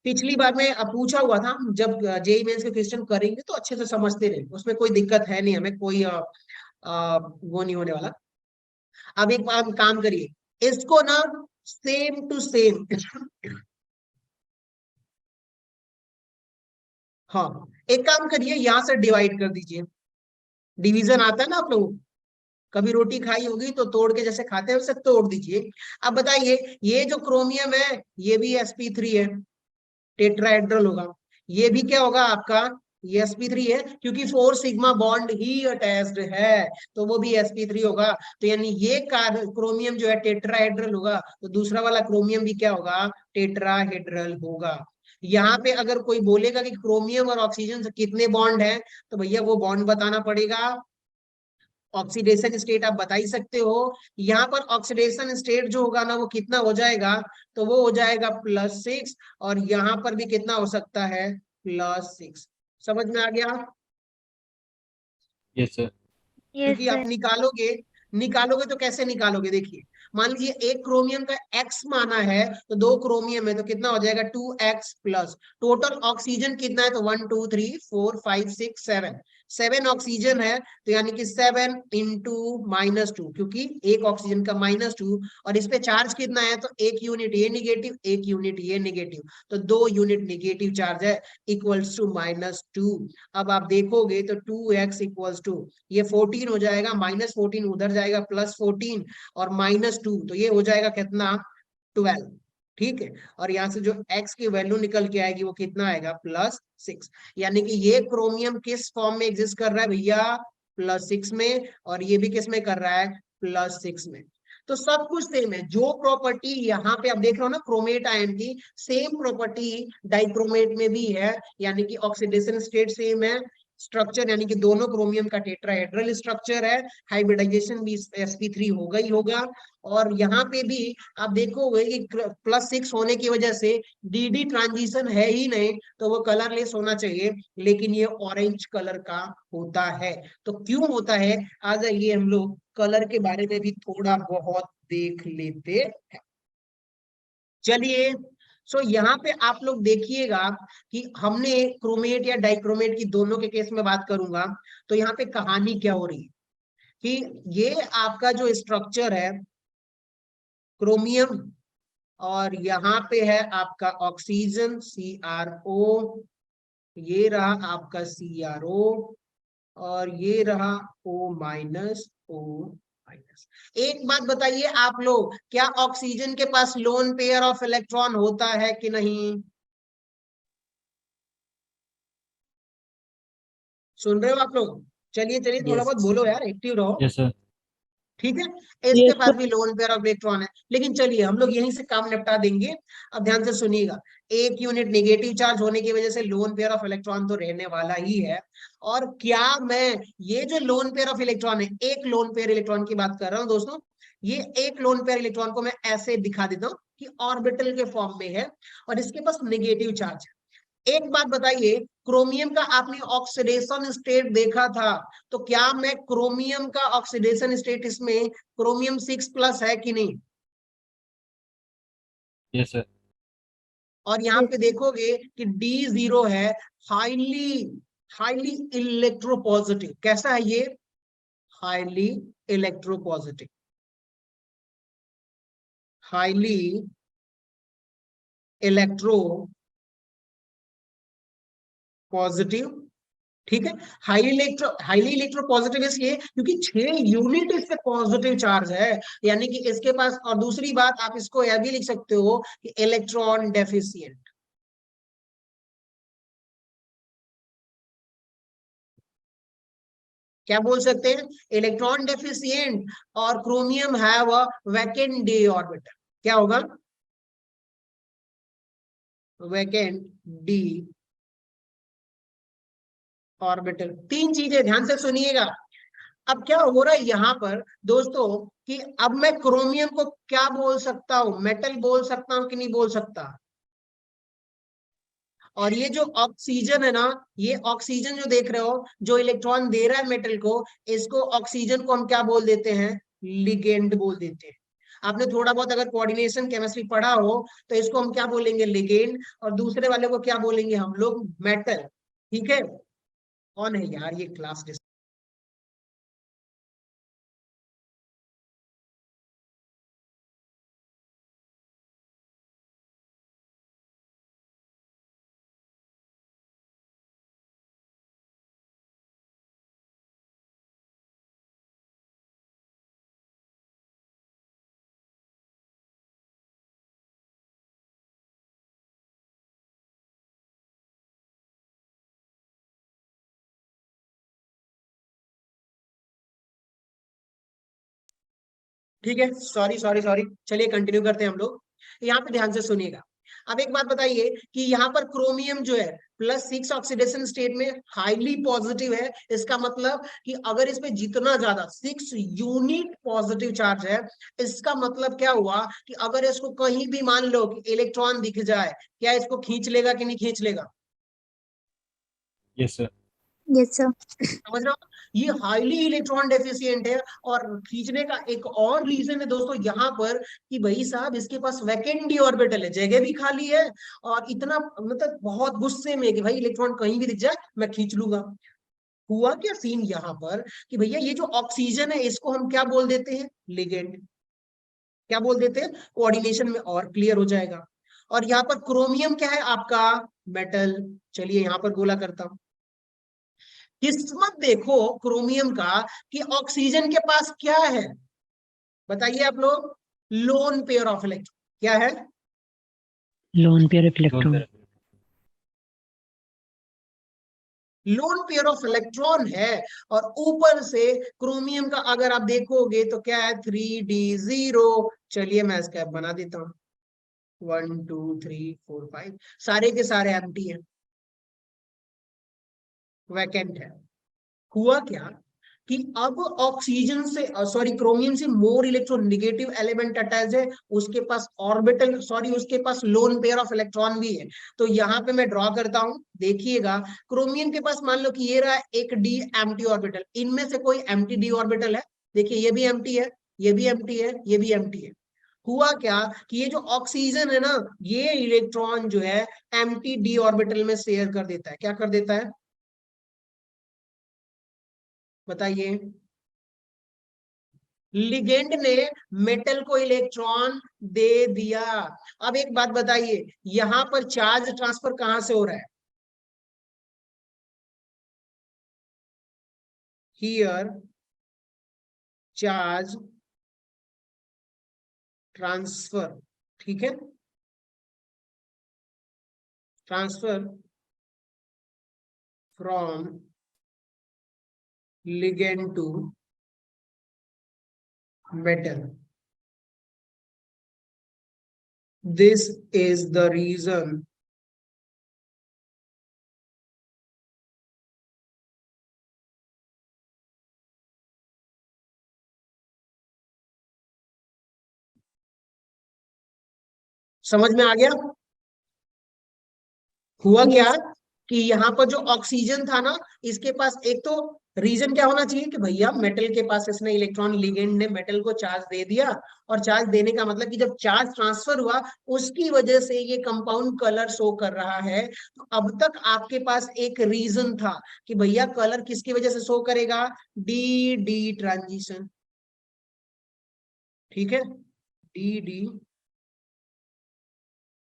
पिछली बार में पूछा हुआ था, जब जेईई मेंस के क्वेश्चन करेंगे तो अच्छे से समझते रहे, उसमें कोई दिक्कत है नहीं, हमें कोई वो नहीं होने वाला। अब एक बार काम करिए, इसको ना सेम टू सेम हाँ, एक काम करिए, यहां से डिवाइड कर दीजिए, डिवीजन आता है ना आप लोगों को, कभी रोटी खाई होगी तो तोड़ के जैसे खाते हैं वैसे तोड़ दीजिए। अब बताइए, ये जो क्रोमियम है ये भी sp3 है, टेट्राहेड्रल होगा, ये भी क्या होगा आपका, ये sp3 है, क्योंकि 4 सिग्मा बॉन्ड ही अटैच्ड है, तो वो भी sp3 होगा। तो यानी ये क्रोमियम जो है टेट्राहेड्रल होगा, तो दूसरा वाला क्रोमियम भी क्या होगा, टेट्राहेड्रल होगा। यहाँ पे अगर कोई बोलेगा कि क्रोमियम और ऑक्सीजन से कितने बॉन्ड है, तो भैया वो बॉन्ड बताना पड़ेगा, ऑक्सीडेशन स्टेट आप बता ही सकते हो। यहाँ पर ऑक्सीडेशन स्टेट जो होगा ना वो कितना हो जाएगा, तो वो हो जाएगा +6, और यहाँ पर भी कितना हो सकता है, +6। समझ में आ गया? Yes, sir. Yes, क्योंकि sir. आप निकालोगे, निकालोगे तो कैसे निकालोगे, देखिए मान लीजिए एक क्रोमियम का x माना है, तो 2 क्रोमियम है तो कितना हो जाएगा 2x प्लस टोटल ऑक्सीजन कितना है, तो 1 2 3 4 5 6 7, 7 ऑक्सीजन है, तो यानी कि 7 इंटू -2, क्योंकि एक ऑक्सीजन का -2, और इस पे चार्ज कितना है, तो 1 यूनिट ये निगेटिव 1 यूनिट ये निगेटिव, तो 2 यूनिट निगेटिव चार्ज है, इक्वल्स टू -2। अब आप देखोगे तो 2x इक्वल्स टू ये 14 हो जाएगा, -14 उधर जाएगा +14, और -2 तो ये हो जाएगा कितना, 12। ठीक है, और यहाँ से जो x की वैल्यू निकल के आएगी वो कितना आएगा, +6। यानी कि ये क्रोमियम किस फॉर्म में एग्जिस्ट कर रहा है भैया, +6 में, और ये भी किस में कर रहा है, +6 में। तो सब कुछ सेम है, जो प्रॉपर्टी यहाँ पे आप देख रहे हो ना क्रोमेट आयन की, सेम प्रॉपर्टी डाइक्रोमेट में भी है, यानी कि ऑक्सीडेशन स्टेट सेम है, स्ट्रक्चर यानी कि दोनों क्रोमियम का टेट्राहेड्रल स्ट्रक्चर है, हाइब्रिडाइजेशन भी sp3 होगा ही होगा। और यहाँ पे भी आप देखोगे कि +6 होने की वजह से dd ट्रांजिशन है ही नहीं, तो वो कलरलेस होना चाहिए, लेकिन ये ऑरेंज कलर का होता है। तो क्यों होता है, आ जाइए हम लोग कलर के बारे में भी थोड़ा बहुत देख लेते हैं। चलिए, सो यहाँ पे आप लोग देखिएगा कि हमने क्रोमेट या डाइक्रोमेट की दोनों के केस में बात करूंगा, तो यहाँ पे कहानी क्या हो रही है कि ये आपका जो स्ट्रक्चर है क्रोमियम, और यहाँ पे है आपका ऑक्सीजन CrO, ये रहा आपका CrO, और ये रहा O-, एक बात बताइए आप लोग, क्या ऑक्सीजन के पास लोन पेयर ऑफ इलेक्ट्रॉन होता है कि नहीं? सुन रहे हो आप लोग? चलिए चलिए थोड़ा Yes. बहुत बोलो यार, एक्टिव रहो। Yes, sir. ठीक है, इसके पास भी लोन पेयर ऑफ इलेक्ट्रॉन है, लेकिन चलिए हम लोग यहीं से काम निपटा देंगे। अब ध्यान से सुनिएगा, एक यूनिट नेगेटिव चार्ज होने की वजह से लोन पेयर ऑफ इलेक्ट्रॉन तो रहने वाला ही है। और क्या मैं ये जो लोन पेयर ऑफ इलेक्ट्रॉन है, एक लोन पेयर इलेक्ट्रॉन की बात कर रहा हूं दोस्तों, ये एक लोन पेयर इलेक्ट्रॉन को मैं ऐसे दिखा देता हूँ कि ऑर्बिटल के फॉर्म में है और इसके पास नेगेटिव चार्ज है। एक बात बताइए, क्रोमियम का आपने ऑक्सीडेशन स्टेट देखा था, तो क्या मैं क्रोमियम का ऑक्सीडेशन स्टेट इसमें क्रोमियम 6+ है कि नहीं? Yes, sir. और यहाँ पे देखोगे कि D0 है, हाईली हाईली इलेक्ट्रोपॉजिटिव। कैसा है ये? Highly electropositive, highly electro positive. ठीक है, हाईली इलेक्ट्रो पॉजिटिव इसलिए क्योंकि 6 यूनिट इस पे पॉजिटिव चार्ज है, यानी कि इसके पास। और दूसरी बात आप इसको यह भी लिख सकते हो कि इलेक्ट्रॉन डेफिशिएंट। क्या बोल सकते हैं? इलेक्ट्रॉन डेफिशिएंट, और chromium have a vacant D orbital. क्या होगा? Vacant D orbital. तीन चीजें ध्यान से सुनिएगा। अब क्या हो रहा है यहाँ पर दोस्तों कि अब मैं क्रोमियम को क्या बोल सकता हूं? मेटल बोल सकता हूं कि नहीं बोल सकता? और ये जो ऑक्सीजन है ना, ये ऑक्सीजन जो देख रहे हो, जो इलेक्ट्रॉन दे रहा है मेटल को, इसको ऑक्सीजन को हम क्या बोल देते हैं? लिगेंड बोल देते हैं। आपने थोड़ा बहुत अगर कोऑर्डिनेशन केमिस्ट्री पढ़ा हो तो इसको हम क्या बोलेंगे? लिगेंड। और दूसरे वाले को क्या बोलेंगे हम लोग? मेटल। ठीक है, कौन है यार ये क्लास? ठीक है, सॉरी सॉरी सॉरी, चलिए कंटिन्यू करते हैं हम लोग। यहाँ पे ध्यान से सुनिएगा। अब एक बात बताइए कि यहाँ पर क्रोमियम जो है +6 ऑक्सीडेशन स्टेट में हाईली पॉजिटिव है। इसका मतलब कि अगर इसमें जितना ज्यादा 6 यूनिट पॉजिटिव चार्ज है, इसका मतलब क्या हुआ कि अगर इसको कहीं भी मान लो कि इलेक्ट्रॉन दिख जाए, क्या इसको खींच लेगा कि नहीं खींच लेगा? Yes, sir. Yes, sir. समझ रहे हो? ये हाईली इलेक्ट्रॉन डेफिशिएंट है। और खींचने का एक और रीजन है दोस्तों यहाँ पर कि भाई साहब इसके पास वैकेंट डी ऑर्बिटल है, जगह भी खाली है, और इतना मतलब बहुत गुस्से में कि भाई इलेक्ट्रॉन कहीं भी दिख जाए मैं खींच लूंगा। हुआ क्या सीन यहाँ पर कि भैया ये जो ऑक्सीजन है इसको हम क्या बोल देते हैं? लिगेंड। क्या बोल देते हैं? कोऑर्डिनेशन में और क्लियर हो जाएगा। और यहाँ पर क्रोमियम क्या है आपका? मेटल। चलिए यहाँ पर गोला करता हूं। किस्मत देखो क्रोमियम का कि ऑक्सीजन के पास क्या है? बताइए आप लोग। Lone pair of electron. क्या है? Lone pair of Lone electron. pair. Lone pair of electron है। और ऊपर से क्रोमियम का अगर आप देखोगे तो क्या है? 3d0। चलिए मैं इसका बना देता हूं। 1 2 3 4 5 सारे के सारे एम्प्टी है, वैकेंट है। हुआ क्या कि अब ऑक्सीजन से सॉरी क्रोमियम से मोर इलेक्ट्रोनेगेटिव एलिमेंट अटैच है, उसके पास ऑर्बिटल सॉरी उसके पास लोन पेयर ऑफ इलेक्ट्रॉन भी है। तो यहाँ पे मैं ड्रॉ करता हूं, देखिएगा। क्रोमियम के पास मान लो कि ये रहा एक डी एम्प्टी ऑर्बिटल, इनमें से कोई एम्प्टी डी ऑर्बिटल है। देखिए ये भी एम्प्टी है, ये भी एम्प्टी है, ये भी एम्प्टी है। हुआ क्या कि ये जो ऑक्सीजन है ना, ये इलेक्ट्रॉन जो है एम्प्टी डी ऑर्बिटल में शेयर कर देता है। क्या कर देता है बताइए? लिगेंड ने मेटल को इलेक्ट्रॉन दे दिया। अब एक बात बताइए, यहां पर चार्ज ट्रांसफर कहां से हो रहा है? हियर चार्ज ट्रांसफर, ठीक है, transfer from ligand to metal. This is the reason समझ में आ गया? हुआ क्या कि यहाँ पर जो ऑक्सीजन था ना, इसके पास एक तो रीजन क्या होना चाहिए कि भैया मेटल के पास इसने इलेक्ट्रॉन, लिगेंड ने मेटल को चार्ज दे दिया, और चार्ज देने का मतलब कि जब चार्ज ट्रांसफर हुआ उसकी वजह से ये कंपाउंड कलर शो कर रहा है। तो अब तक आपके पास एक रीजन था कि भैया कलर किसकी वजह से शो करेगा? डी डी ट्रांजिशन, ठीक है, डी डी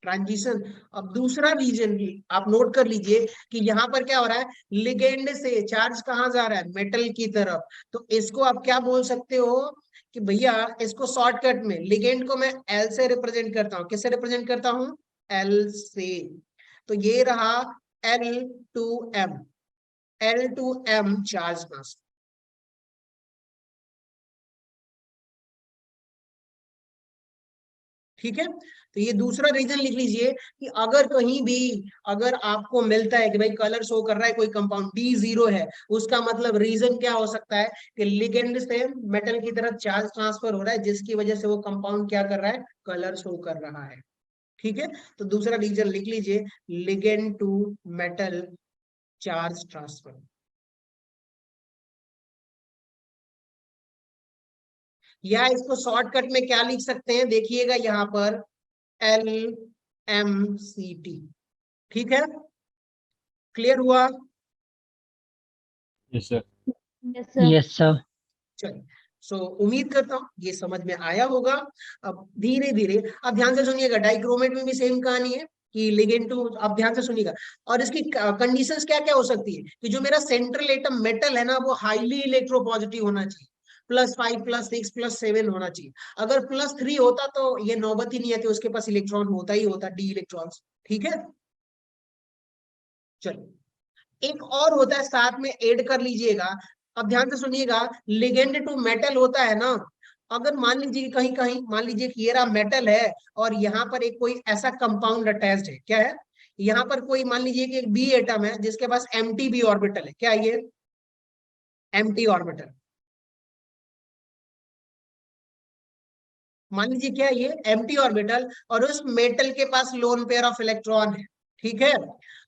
ट्रांजिशन। अब दूसरा रीजन भी आप नोट कर लीजिए कि यहाँ पर क्या हो रहा है, लिगेंड से चार्ज कहाँ जा रहा है? मेटल की तरफ। तो इसको आप क्या बोल सकते हो कि भैया इसको शॉर्टकट में लिगेंड को मैं एल से रिप्रेजेंट करता हूँ। किससे रिप्रेजेंट करता हूँ? एल से। तो ये रहा L2M, L2M चार्ज मास, ठीक है। तो ये दूसरा रीजन लिख लीजिए कि अगर कहीं भी अगर आपको मिलता है कि भाई कलर शो कर रहा है कोई कंपाउंड D0 है, उसका मतलब रीजन क्या हो सकता है कि लिगेंड से मेटल की तरफ चार्ज ट्रांसफर हो रहा है, जिसकी वजह से वो कंपाउंड क्या कर रहा है? कलर शो कर रहा है, ठीक है। तो दूसरा रीजन लिख लीजिए, ligand to metal charge transfer. या इसको शॉर्टकट में क्या लिख सकते हैं, देखिएगा यहाँ पर LMCT, ठीक है। क्लियर हुआ? Yes, sir. Yes, sir. Yes, sir. चलिए, सो उम्मीद करता हूँ ये समझ में आया होगा। अब धीरे धीरे अब ध्यान से सुनिएगा, डाइक्रोमेट में भी सेम कहानी है कि लिगेंड टू, अब ध्यान से सुनिएगा। और इसकी कंडीशंस क्या क्या हो सकती है कि जो मेरा सेंट्रल एटम मेटल है ना, वो हाईली इलेक्ट्रोपॉजिटिव होना चाहिए, +5 +6 +7 होना चाहिए। अगर +3 होता तो ये नौबत ही नहीं आती, उसके पास इलेक्ट्रॉन होता ही होता, डी इलेक्ट्रॉन्स, ठीक है। चलो, एक और होता है, साथ में ऐड कर लीजिएगा। अब ध्यान से सुनिएगा, लिगेंड टू मेटल होता है ना, अगर मान लीजिए कहीं कहीं मान लीजिए कि ये रहा मेटल है और यहाँ पर एक कोई ऐसा कंपाउंड अटैच्ड है, क्या है? यहाँ पर कोई मान लीजिए कि एक बी एटम है जिसके पास एम्प्टी बी ऑर्बिटल है। क्या है ये? Empty orbital. मान लीजिए क्या है ये? एम्प्टी ऑर्बिटल, और उस मेटल के पास लोन पेयर ऑफ इलेक्ट्रॉन है, ठीक है।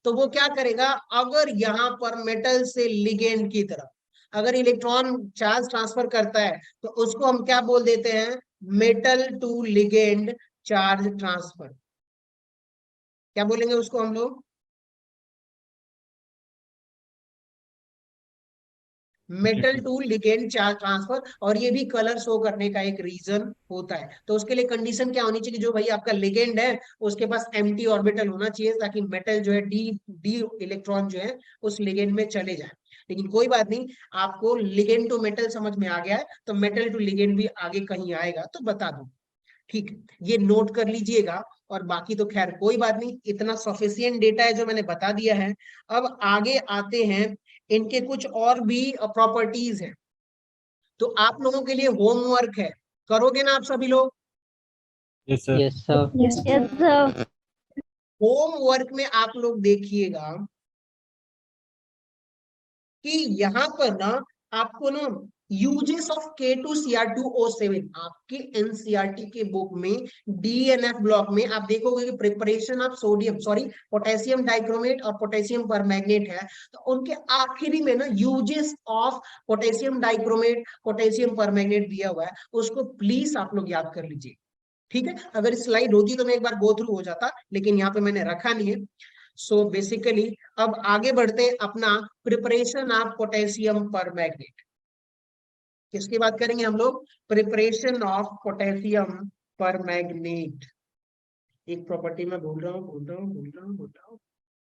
तो वो क्या करेगा, अगर यहाँ पर मेटल से लिगेंड की तरफ अगर इलेक्ट्रॉन चार्ज ट्रांसफर करता है, तो उसको हम क्या बोल देते हैं? Metal to ligand charge transfer. क्या बोलेंगे उसको हम लोग? Metal to ligand charge transfer. और ये भी कलर शो करने का एक रीजन होता है। तो उसके लिए कंडीशन क्या होनी चाहिए, जो भाई आपका लिगेंड है उसके पास एम्प्टी ऑर्बिटल होना चाहिए, ताकि मेटल जो है डी डी इलेक्ट्रॉन जो है उस लिगेंड में चले जाए। लेकिन कोई बात नहीं, आपको लिगेंड टू मेटल समझ में आ गया है, तो मेटल टू लिगेंड भी आगे कहीं आएगा तो बता दूं, ठीक है। ये नोट कर लीजिएगा। और बाकी तो खैर कोई बात नहीं, इतना सफिशियंट डेटा है जो मैंने बता दिया है। अब आगे आते हैं, इनके कुछ और भी प्रॉपर्टीज हैं। तो आप लोगों के लिए होमवर्क है, करोगे ना आप सभी लोग? Yes, sir. Yes, sir. Yes, sir. Homework में आप लोग देखिएगा कि यहाँ पर ना आपको ना यूजेस ऑफ K2Cr2O7 आपके एनसीईआरटी के बुक में डीएनएफ ब्लॉक में आप देखोगे कि प्रिपरेशन ऑफ पोटेशियम डाइक्रोमेट और पोटेशियम परमैंगनेट है। तो उनके आखिरी में ना uses of potassium dichromate potassium permanganate दिया हुआ है, उसको प्लीज आप लोग याद कर लीजिए। ठीक है, अगर स्लाइड होती तो मैं एक बार गो थ्रू हो जाता, लेकिन यहाँ पे मैंने रखा नहीं है। सो बेसिकली अब आगे बढ़ते हैं अपना प्रिपरेशन ऑफ पोटेशियम पर मैग्नेट। किसकी बात करेंगे हम लोग? प्रिपरेशन ऑफ पोटेशियम पर मैग्नेट। एक प्रॉपर्टी में भूल रहा हूँ,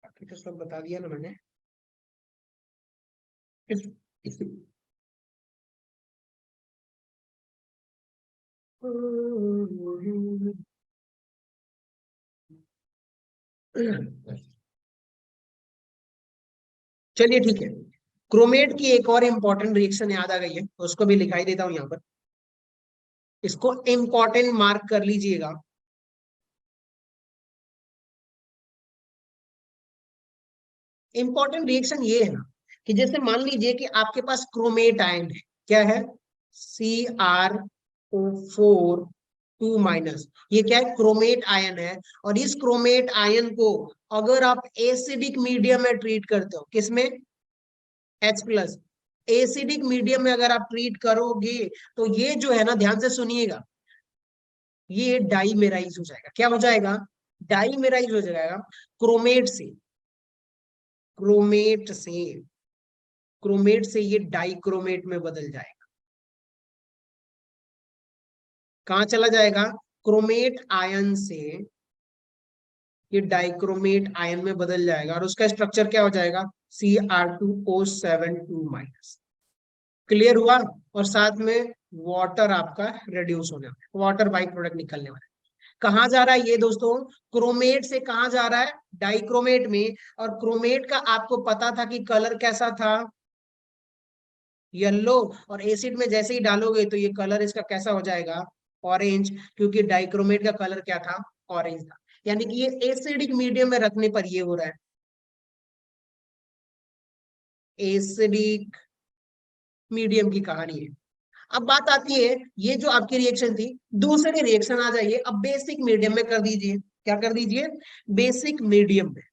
बाकी तो सब बता दिया ना मैंने। चलिए ठीक है, क्रोमेट की एक और इंपॉर्टेंट रिएक्शन याद आ गई है, उसको भी लिखाई देता हूं यहाँ पर, इसको इंपॉर्टेंट मार्क कर लीजिएगा। इंपॉर्टेंट रिएक्शन ये है ना कि जैसे मान लीजिए कि आपके पास क्रोमेट आयन है, क्या है? CrO4 2 माइनस, ये क्या है? क्रोमेट आयन है। और इस क्रोमेट आयन को अगर आप एसिडिक मीडियम में ट्रीट करते हो, किसमें? H+, एसिडिक मीडियम में अगर आप ट्रीट करोगे तो ये जो है ना, ध्यान से सुनिएगा, ये डाईमेराइज हो जाएगा। क्या हो जाएगा? डाईमेराइज हो जाएगा। क्रोमेट से क्रोमेट से क्रोमेट से ये डाइक्रोमेट में बदल जाएगा। कहां चला जाएगा? क्रोमेट आयन से ये डाइक्रोमेट आयन में बदल जाएगा, और उसका स्ट्रक्चर क्या हो जाएगा? Cr2O7 2 minus. क्लियर हुआ? और साथ में वाटर आपका रिड्यूस होने वाला, वाटर बाई प्रोडक्ट निकलने वाला है। कहाँ जा रहा है ये दोस्तों? क्रोमेट से कहाँ जा रहा है? डाइक्रोमेट में। और क्रोमेट का आपको पता था कि कलर कैसा था? येलो। और एसिड में जैसे ही डालोगे तो ये कलर इसका कैसा हो जाएगा? ऑरेंज, क्योंकि डाइक्रोमेट का कलर क्या था? ऑरेंज था। यानी कि ये एसिडिक मीडियम में रखने पर ये हो रहा है, एसिडिक मीडियम की कहानी है। अब बात आती है, ये जो आपकी रिएक्शन थी, दूसरी रिएक्शन आ जाइए अब बेसिक मीडियम में कर दीजिए। क्या कर दीजिए? बेसिक मीडियम में।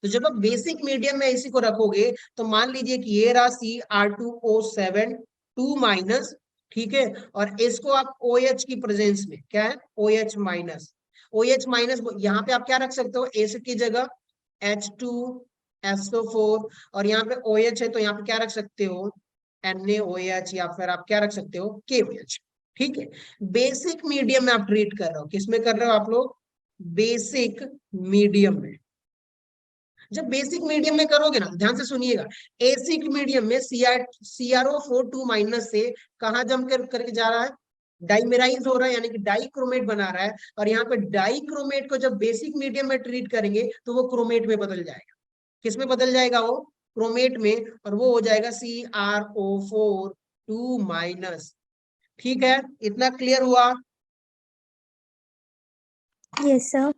तो जब आप बेसिक मीडियम में इसी को रखोगे तो मान लीजिए कि ये रहा Cr2O7 2 माइनस, ठीक है। और इसको आप OH की प्रेजेंस में, क्या है? OH minus. OH माइनस यहाँ पे आप क्या रख सकते हो एसिड की जगह? H2SO4। और यहाँ पे OH है तो यहाँ पे क्या रख सकते हो? NaOH, या फिर आप क्या रख सकते हो? KOH। ठीक है, बेसिक मीडियम में आप ट्रीट कर रहे हो, किसमें कर रहे हो आप लोग? बेसिक मीडियम में। जब बेसिक मीडियम में करोगे ना, ध्यान से सुनिएगा, एसिड मीडियम में CrO4 2 माइनस से कहा जम करके जा रहा है? डाइमेराइज हो रहा है, यानी कि डाइक्रोमेट बना रहा है। और यहाँ पे डाइक्रोमेट को जब बेसिक मीडियम में ट्रीट करेंगे तो वो क्रोमेट में बदल जाएगा। किस में बदल जाएगा वो? क्रोमेट में। और वो हो जाएगा CrO4 2 माइनस। ठीक है, इतना क्लियर हुआ? Yes, sir.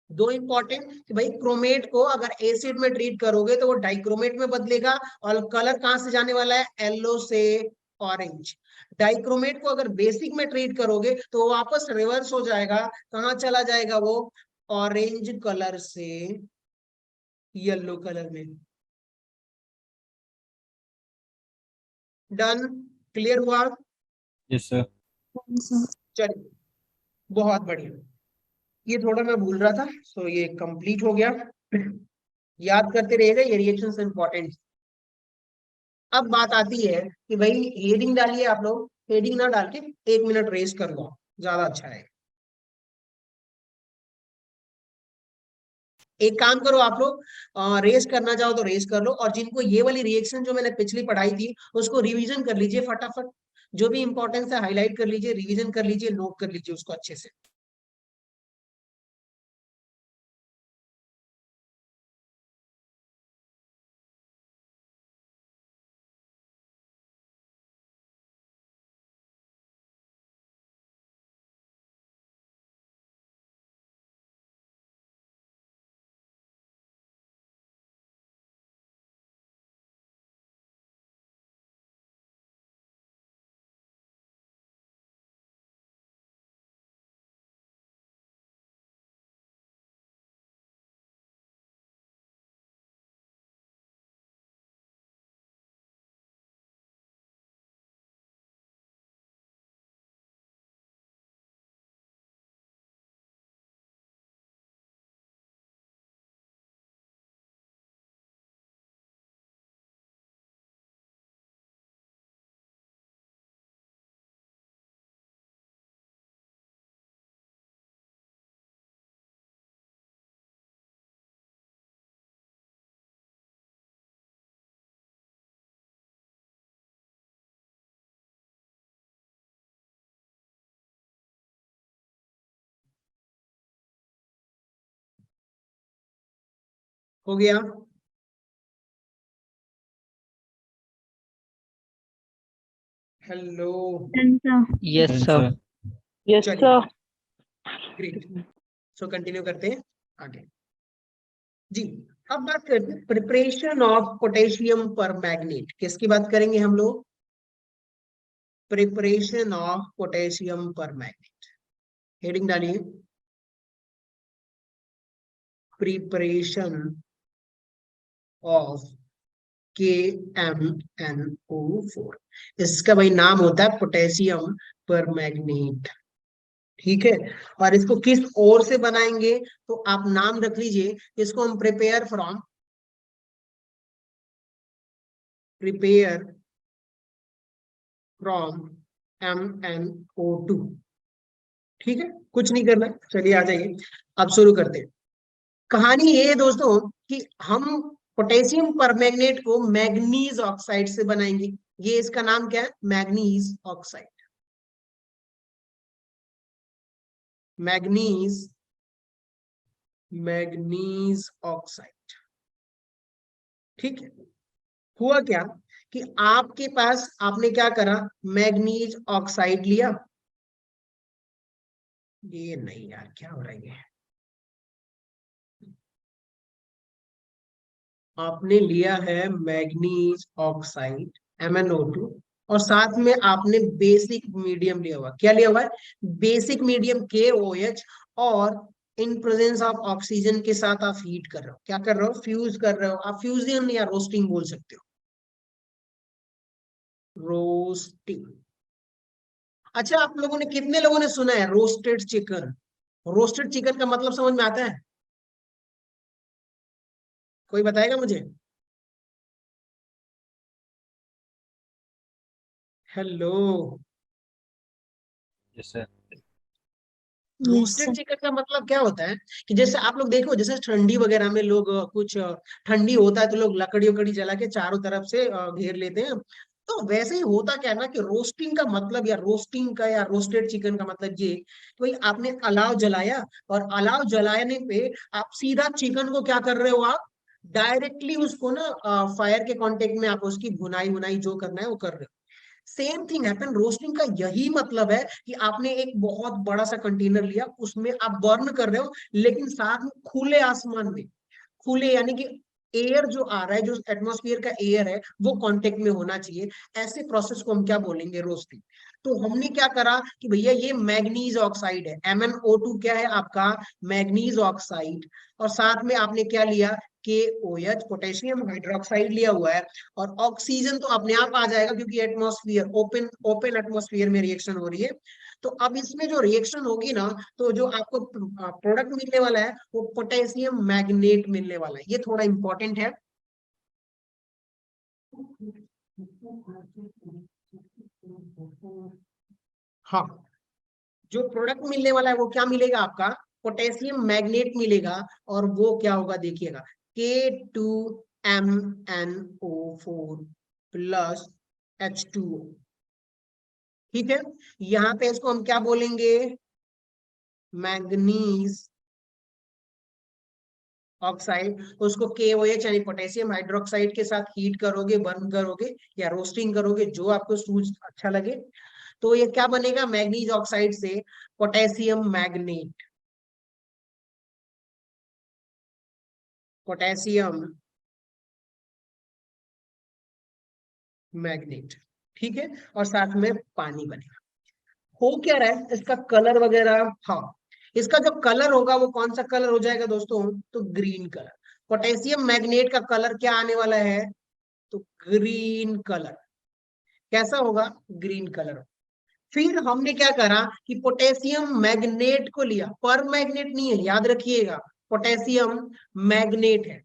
दो इंपॉर्टेंट कि भाई क्रोमेट को अगर एसिड में ट्रीट करोगे तो वो डाइक्रोमेट में बदलेगा, और कलर कहां से जाने वाला है? येलो से ऑरेंज। डाइक्रोमेट को अगर बेसिक में ट्रीट करोगे तो वो वापस रिवर्स हो जाएगा। कहां चला जाएगा वो? ऑरेंज कलर से येलो कलर में। डन? क्लियर हुआ? Yes, sir. चलिए, बहुत बढ़िया। ये थोड़ा मैं भूल रहा था, सो ये कंप्लीट हो गया। याद करते रहिएगा, ये रिएक्शन इंपॉर्टेंट। अब बात आती है कि भाई हेडिंग डालिए आप लोग, हेडिंग ना डाल के 1 मिनट रेस कर लो, ज्यादा अच्छा है। एक काम करो आप लोग, रेस करना चाहो तो रेस कर लो, और जिनको ये वाली रिएक्शन जो मैंने पिछली पढ़ाई थी उसको रिवीजन कर लीजिए फटाफट। जो भी इंपॉर्टेंस है हाईलाइट कर लीजिए, रिवीजन कर लीजिए, नोट कर लीजिए उसको अच्छे से। हो गया? Hello, Yes, sir. Yes, sir. Yes, चलिए sir. ग्रेट। सो कंटिन्यू करते हैं आगे जी। अब बात करते हैं प्रिपरेशन ऑफ पोटेशियम पर मैग्नेट। किसकी बात करेंगे हम लोग? प्रिपरेशन ऑफ पोटेशियम पर मैग्नेट। हेडिंग डालिए, प्रिपरेशन ऑफ KMnO4। इसका भाई नाम होता है पोटेशियम पर मैग्नेट, ठीक है। और इसको किस ओर से बनाएंगे तो आप नाम रख लीजिए, इसको हम प्रिपेयर फ्रॉम MnO2, ठीक है। कुछ नहीं करना, चलिए आ जाइए अब शुरू करते हैं। कहानी ये है दोस्तों कि हम पोटेशियम परमैंगनेट को मैग्नीज ऑक्साइड से बनाएंगे। ये इसका नाम क्या है? Manganese oxide. मैग्नीज ऑक्साइड, ठीक है। हुआ क्या कि आपके पास आपने क्या करा, मैग्नीज ऑक्साइड लिया। ये नहीं यार, क्या हो रहा है ये? आपने लिया है मैग्नीज ऑक्साइड MnO2 और साथ में आपने बेसिक मीडियम लिया हुआ। क्या लिया हुआ है? Basic medium KOH। और इन प्रेजेंस ऑफ ऑक्सीजन के साथ आप हीट कर रहे हो। क्या कर रहे हो? फ्यूज कर रहे हो। आप फ्यूजन या रोस्टिंग बोल सकते हो, रोस्टिंग। अच्छा, आप लोगों ने, कितने लोगों ने सुना है रोस्टेड चिकन? रोस्टेड चिकन का मतलब समझ में आता है? कोई बताएगा मुझे? Hello, Yes, sir. Roasted chicken का मतलब क्या होता है कि जैसे आप लोग देखो, जैसे ठंडी वगैरह में लोग कुछ ठंडी होता है तो लोग लकड़ी उकड़ी जला के चारों तरफ से घेर लेते हैं। तो वैसे ही होता क्या है ना कि रोस्टिंग का मतलब, या रोस्टिंग का या रोस्टेड चिकन का मतलब ये कि भाई आपने अलाव जलाया और अलाव जलाने पे आप सीधा चिकन को क्या कर रहे हो, आप डायरेक्टली उसको ना फायर के कांटेक्ट में आप उसकी भुनाई भुनाई जो करना है वो कर रहे हो। सेम थिंग हैपन रोस्टिंग का। यही मतलब है कि आपने एक बहुत बड़ा सा कंटेनर लिया, उसमें आप बर्न कर रहे हो, लेकिन साथ में खुले आसमान में, खुले यानी कि एयर जो आ रहा है, जो एटमॉस्फेयर का एयर है वो कांटेक्ट में होना चाहिए। ऐसे प्रोसेस को हम क्या बोलेंगे? रोस्टिंग। तो हमने क्या करा कि भैया ये मैग्नीज ऑक्साइड है। MnO2 क्या है आपका? Manganese oxide. और साथ में आपने क्या लिया? KOH, पोटेशियम हाइड्रोक्साइड लिया हुआ है। और ऑक्सीजन तो अपने आप आ जाएगा क्योंकि एटमॉस्फेयर, ओपन ओपन एटमॉस्फेयर में रिएक्शन हो रही है। तो अब इसमें जो रिएक्शन होगी ना, तो जो आपको प्रोडक्ट मिलने वाला है वो पोटेशियम मैग्नेट मिलने वाला है। ये थोड़ा इंपॉर्टेंट है। हाँ, जो प्रोडक्ट मिलने वाला है वो क्या मिलेगा आपका? पोटेशियम मैग्नेट मिलेगा। और वो क्या होगा देखिएगा, K2MnO4 प्लस H2O, ठीक है। यहाँ पे इसको हम क्या बोलेंगे? Manganese oxide. उसको KOH यानी पोटेशियम हाइड्रोक्साइड के साथ हीट करोगे, बर्न करोगे या रोस्टिंग करोगे, जो आपको सूझ अच्छा लगे। तो ये क्या बनेगा? मैग्नीज ऑक्साइड से पोटेशियम मैग्नेट, पोटेशियम मैग्नेट, ठीक है। और साथ में पानी बनेगा। हो क्या रहा है इसका कलर वगैरह? हाँ, इसका जो कलर होगा वो कौन सा कलर हो जाएगा दोस्तों? तो ग्रीन कलर। पोटेशियम मैग्नेट का कलर क्या आने वाला है? तो ग्रीन कलर। कैसा होगा? Green colour. फिर हमने क्या करा कि पोटेशियम मैग्नेट को लिया, पर मैग्नेट नहीं है, याद रखिएगा, पोटेशियम मैग्नेट है।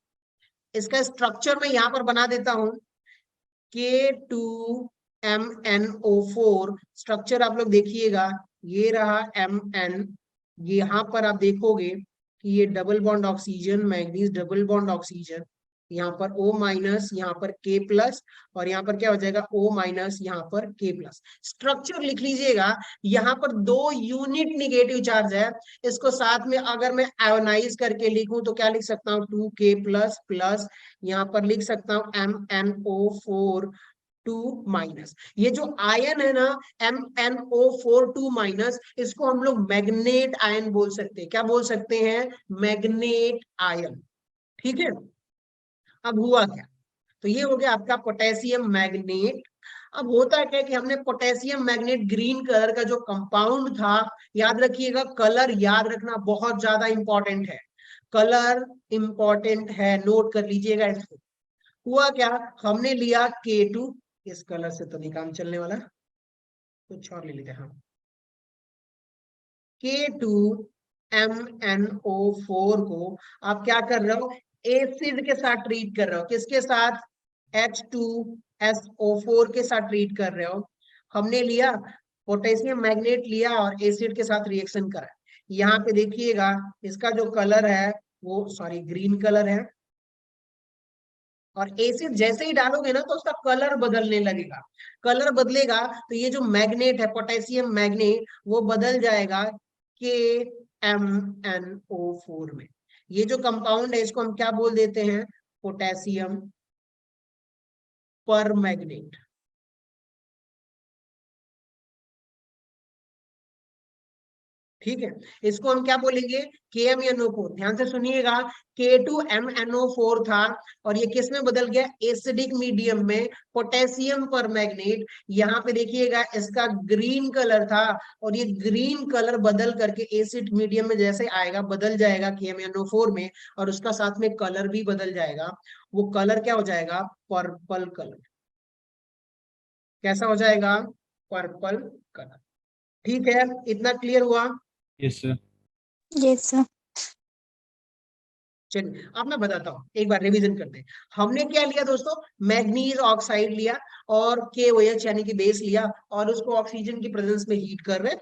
इसका स्ट्रक्चर मैं यहां पर बना देता हूं, K2MnO4 स्ट्रक्चर आप लोग देखिएगा। ये रहा Mn, यहां पर आप देखोगे कि ये double bond oxygen, manganese double bond oxygen, यहाँ पर O माइनस, यहाँ पर K प्लस, और यहाँ पर क्या हो जाएगा O माइनस, यहाँ पर K प्लस। स्ट्रक्चर लिख लीजिएगा, यहाँ पर 2 यूनिट निगेटिव चार्ज है, इसको साथ में अगर मैं आयोनाइज करके लिखूं तो क्या लिख सकता हूँ 2K प्लस प्लस, यहाँ पर लिख सकता हूँ MnO4 2 माइनस। ये जो आयन है ना MnO4 2 माइनस, इसको हम लोग मैग्नेट आयन बोल सकते हैं। क्या बोल सकते हैं? Manganate ion. ठीक है, अब हुआ क्या, तो ये हो गया आपका पोटेशियम मैग्नेट। अब होता क्या है कि हमने पोटेशियम मैग्नेट ग्रीन कलर का जो कंपाउंड था, याद रखिएगा, कलर याद रखना बहुत ज्यादा इंपॉर्टेंट है, कलर इंपॉर्टेंट है, नोट कर लीजिएगा इसको। हुआ क्या, हमने लिया K2, इस कलर से तो नहीं काम चलने वाला, कुछ और ले लेते हैं। हाँ, K2MnO4 को आप क्या कर रहे हो, एसिड के साथ ट्रीट कर रहे हो। किसके साथ? H2SO4 के साथ ट्रीट कर रहे हो। हमने लिया पोटेशियम मैग्नेट लिया और एसिड के साथ रिएक्शन करा। यहाँ पे देखिएगा इसका जो कलर है वो सॉरी ग्रीन कलर है, और एसिड जैसे ही डालोगे ना तो उसका कलर बदलने लगेगा। कलर बदलेगा तो ये जो मैग्नेट है पोटेशियम मैग्नेट, वो बदल जाएगा KMnO4 में। ये जो कंपाउंड है इसको हम क्या बोल देते हैं? पोटेशियम पर मैग्नेट। ठीक है, इसको हम क्या बोलेंगे? KMnO4। ध्यान से सुनिएगा, K2MnO4 था और ये किस में बदल गया? एसिडिक मीडियम में पोटेशियम पर मैग्नेट। यहाँ पे देखिएगा इसका ग्रीन कलर था और ये ग्रीन कलर बदल करके एसिड मीडियम में जैसे आएगा बदल जाएगा KMnO4 में, और उसका साथ में कलर भी बदल जाएगा। वो कलर क्या हो जाएगा? Purple colour. कैसा हो जाएगा? Purple colour. ठीक है, इतना क्लियर हुआ? Yes, sir. Yes, sir. चलिए अब मैं बताता हूँ, एक बार रिवीजन करते हैं। हमने क्या लिया दोस्तों? मैग्नीज ऑक्साइड लिया और KOH यानी कि बेस लिया, और उसको ऑक्सीजन की प्रेजेंस में हीट कर रहे।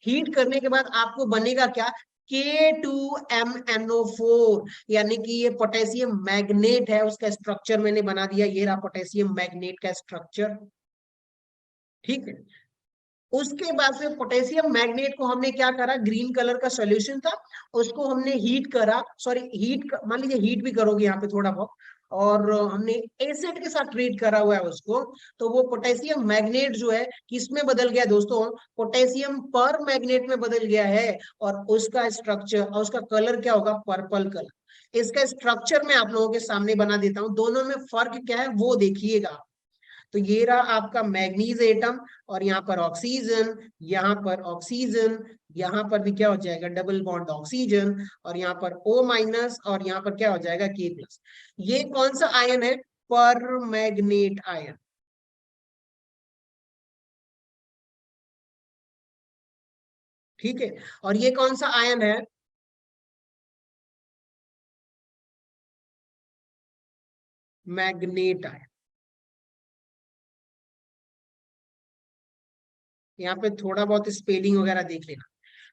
हीट करने के बाद आपको बनेगा क्या? K2MnO4, यानी कि ये पोटेशियम मैग्नेट है, उसका स्ट्रक्चर मैंने बना दिया, ये रहा पोटेशियम मैग्नेट का स्ट्रक्चर। ठीक है, उसके बाद से पोटेशियम मैग्नेट को हमने क्या करा? ग्रीन कलर का सॉल्यूशन था, उसको हमने हीट करा, सॉरी हीट मान लीजिए हीट भी करोगे यहाँ पे थोड़ा बहुत, और हमने एसिड के साथ ट्रीट करा हुआ है उसको, तो वो पोटेशियम मैग्नेट जो है किसमें बदल गया दोस्तों? पोटेशियम पर मैग्नेट में बदल गया है, और उसका स्ट्रक्चर और उसका कलर क्या होगा? Purple colour. इसका स्ट्रक्चर मैं आप लोगों के सामने बना देता हूं, दोनों में फर्क क्या है वो देखिएगा। तो ये रहा आपका मैग्नीज एटम, और यहाँ पर ऑक्सीजन, यहाँ पर ऑक्सीजन, यहाँ पर भी क्या हो जाएगा? डबल बॉन्ड ऑक्सीजन, और यहाँ पर O माइनस, और यहाँ पर क्या हो जाएगा? K plus. ये कौन सा आयन है? पर मैग्नेट आयन। ठीक है, और ये कौन सा आयन है? Manganate ion. यहाँ पे थोड़ा बहुत स्पेलिंग वगैरह देख लेना।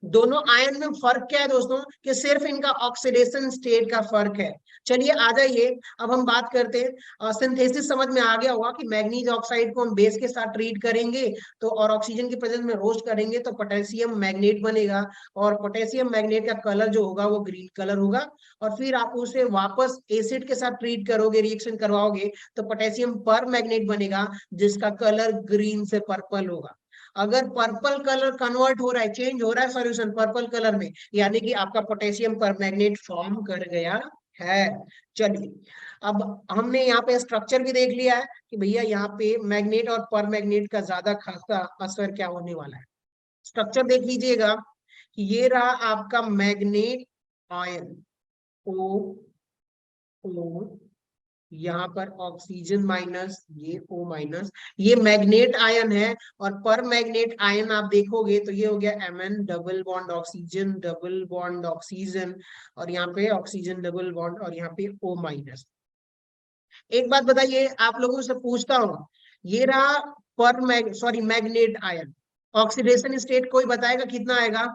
दोनों आयन में फर्क क्या है दोस्तों? कि सिर्फ इनका ऑक्सीडेशन स्टेट का फर्क है। चलिए आ जाइए, अब हम बात करते हैं सिंथेसिस। समझ में आ गया होगा कि मैग्नीज ऑक्साइड को हम बेस के साथ ट्रीट करेंगे तो, और ऑक्सीजन की प्रेजेंस में रोस्ट करेंगे तो पोटेशियम मैग्नेट बनेगा, और पोटेशियम मैग्नेट का कलर जो होगा वो ग्रीन कलर होगा। और फिर आप उसे वापस एसिड के साथ ट्रीट करोगे, रिएक्शन करवाओगे, तो पोटेशियम पर मैग्नेट बनेगा जिसका कलर ग्रीन से पर्पल होगा। अगर पर्पल कलर कन्वर्ट हो रहा है, चेंज हो रहा है सॉल्यूशन पर्पल कलर में, यानी कि आपका पोटेशियम परमैग्नेट फॉर्म कर गया है। चलिए, अब हमने यहाँ पे स्ट्रक्चर भी देख लिया है कि भैया यहाँ पे मैग्नेट और परमैग्नेट का ज्यादा खासा असर क्या होने वाला है। स्ट्रक्चर देख लीजिएगा कि ये रहा आपका मैग्नेट आयन O O, यहाँ पर ऑक्सीजन माइनस, ये O माइनस, ये मैग्नेट आयन है। और पर मैग्नेट आयन आप देखोगे तो ये हो गया Mn double bond oxygen, double bond oxygen, और यहाँ पे ऑक्सीजन डबल बॉन्ड, और यहाँ पे O माइनस। एक बात बताइए, आप लोगों से पूछता हूँ, ये रहा पर मैग्नेट आयन, ऑक्सीडेशन स्टेट कोई बताएगा कितना आएगा?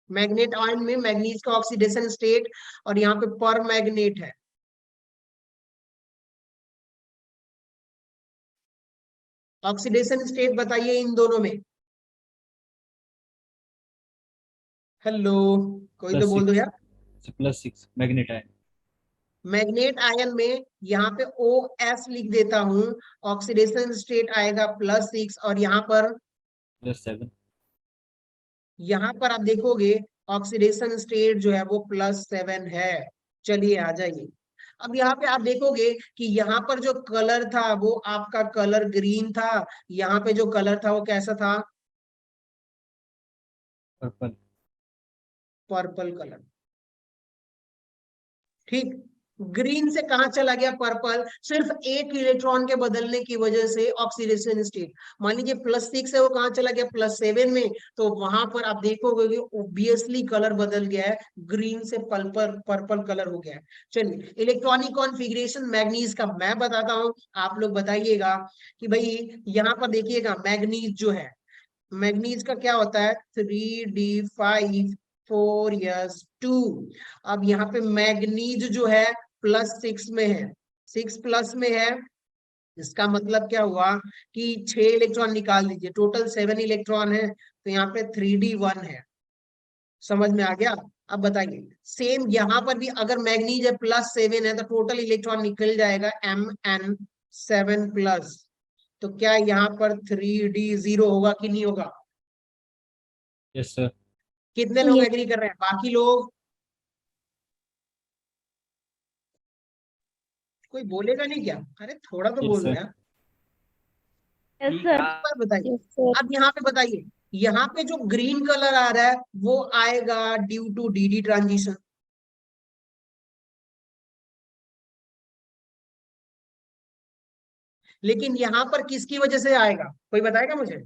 मैग्नेट आयन में मैग्नीज का ऑक्सीडेशन स्टेट और यहाँ पे पर मैग्नेट है। ऑक्सीडेशन स्टेट बताइए इन दोनों में। हेलो, कोई तो बोल दो यार। +6 मैग्नेट आयन। मैग्नेट आयन में यहाँ पे OS लिख देता हूं, ऑक्सीडेशन स्टेट आएगा +6 और यहाँ पर +7। यहाँ पर आप देखोगे ऑक्सीडेशन स्टेट जो है वो +7 है। चलिए आ जाइए। अब यहाँ पे आप देखोगे कि यहाँ पर जो कलर था वो आपका कलर ग्रीन था, यहाँ पे जो कलर था वो कैसा था? पर्पल। Purple colour. ठीक, ग्रीन से कहां चला गया पर्पल? सिर्फ एक इलेक्ट्रॉन के बदलने की वजह से ऑक्सीडेशन स्टेट। मान लीजिए +6 है, वो कहां चला गया? +7 में। तो वहां पर आप देखोगे कि ऑब्वियसली कलर बदल गया है, ग्रीन से पर्पल कलर हो गया है। चलिए, इलेक्ट्रॉनिक कॉन्फ़िगरेशन मैग्नीज का मैं बताता हूं, आप लोग बताइएगा कि भाई यहाँ पर देखिएगा मैग्नीज जो है, मैग्नीज का क्या होता है? 3d5 4s2। अब यहाँ पे मैग्नीज जो है +6 में है, 6+ में है। इसका मतलब क्या हुआ कि 6 इलेक्ट्रॉन निकाल दीजिए, टोटल 7 इलेक्ट्रॉन है, तो यहाँ पे 3d1 है। समझ में आ गया? अब बताइए, सेम यहाँ पर भी अगर मैग्नीज है +7 है तो टोटल इलेक्ट्रॉन निकल जाएगा Mn7+। तो क्या यहाँ पर 3d0 होगा कि नहीं होगा? Yes sir. कितने लोग Yes. एग्री कर रहे हैं? बाकी लोग कोई बोलेगा नहीं क्या? अरे थोड़ा तो यस बोल दो सर। यार। Yes, sir. एक बार बताइए। Yes, sir. अब यहाँ पे बताइए, यहाँ पे जो ग्रीन कलर आ रहा है वो आएगा ड्यू टू dd ट्रांजिशन। लेकिन यहाँ पर किसकी वजह से आएगा, कोई बताएगा मुझे?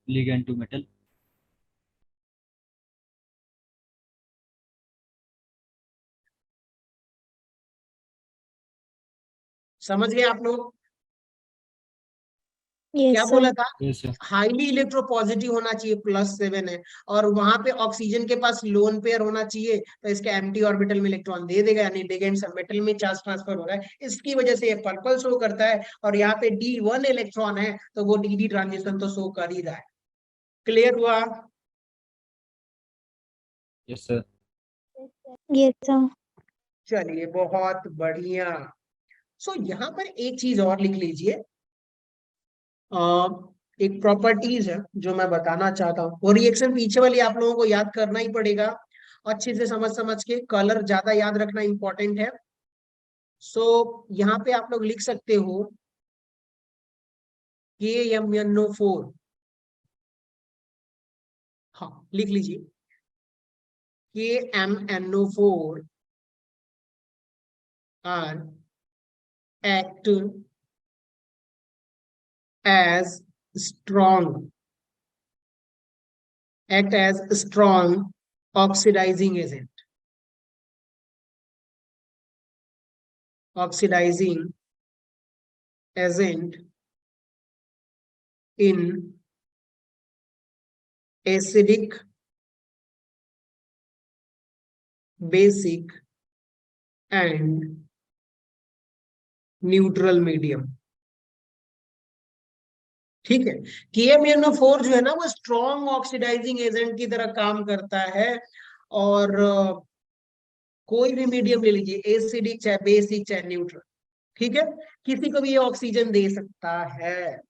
Ligand to metal. समझ गए आप लोग? Yes, क्या sir. बोला था? Yes sir. हाईली इलेक्ट्रोपॉजिटिव होना चाहिए, +7 है, और वहां पे ऑक्सीजन के पास लोन पेयर होना चाहिए, तो इसके एम्प्टी ऑर्बिटल में इलेक्ट्रॉन दे देगा, यानी लिगेंड सब मेटल में चार्ज ट्रांसफर हो रहा है, इसकी वजह से ये पर्पल शो करता है। और यहाँ पे D1 इलेक्ट्रॉन है तो वो dd ट्रांजिशन तो शो कर ही रहा है। क्लियर हुआ? Yes sir. Yes, sir. चलिए, बहुत बढ़िया। सो यहाँ पर एक चीज और लिख लीजिए, एक प्रॉपर्टीज है जो मैं बताना चाहता हूँ। वो रिएक्शन पीछे वाली आप लोगों को याद करना ही पड़ेगा, अच्छे से समझ समझ के, कलर ज्यादा याद रखना इंपॉर्टेंट है। सो यहाँ पे आप लोग लिख सकते हो KMnO4। हाँ, लिख लीजिए KMnO4 are act as strong oxidizing agent in acidic, basic and neutral medium. ठीक है, KMnO4 जो है ना वो स्ट्रॉन्ग ऑक्सीडाइजिंग एजेंट की तरह काम करता है, और कोई भी मीडियम ले लीजिए, एसिडिक चाहे बेसिक चाहे न्यूट्रल, ठीक है, किसी को भी ये ऑक्सीजन दे सकता है।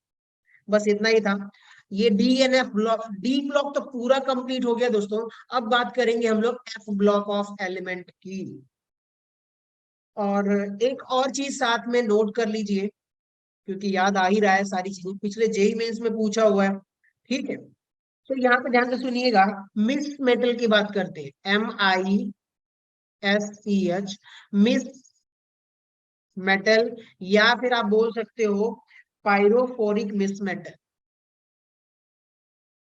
बस इतना ही था। ये DNF ब्लॉक, डी ब्लॉक तो पूरा कंप्लीट हो गया दोस्तों। अब बात करेंगे हम लोग F ब्लॉक ऑफ एलिमेंट की। और एक और चीज साथ में नोट कर लीजिए, क्योंकि याद आ ही रहा है, सारी चीजें पिछले जेई मेंस में पूछा हुआ है। ठीक है, तो यहाँ पे ध्यान से सुनिएगा, मिक्स मेटल की बात करते हैं, MISCH, मिक्स मेटल, या फिर आप बोल सकते हो pyrophoric mix metal,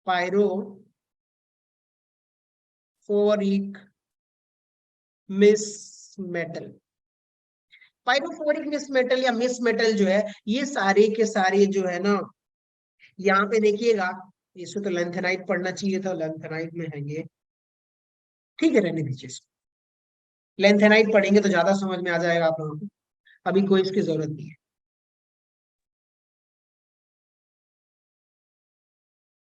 pyrophoric mix metal. Pyrophoric mix metal या मिक्स मेटल जो है, ये सारे के सारे जो है ना, यहाँ पे देखिएगा, इसमें तो लेंथेनाइट पढ़ना चाहिए था, लेंथेनाइट में है ये। ठीक है, रहने दीजिए इसको। लेंथेनाइट पढ़ेंगे तो ज्यादा समझ में आ जाएगा आप लोगों को, अभी कोई इसकी जरूरत नहीं है।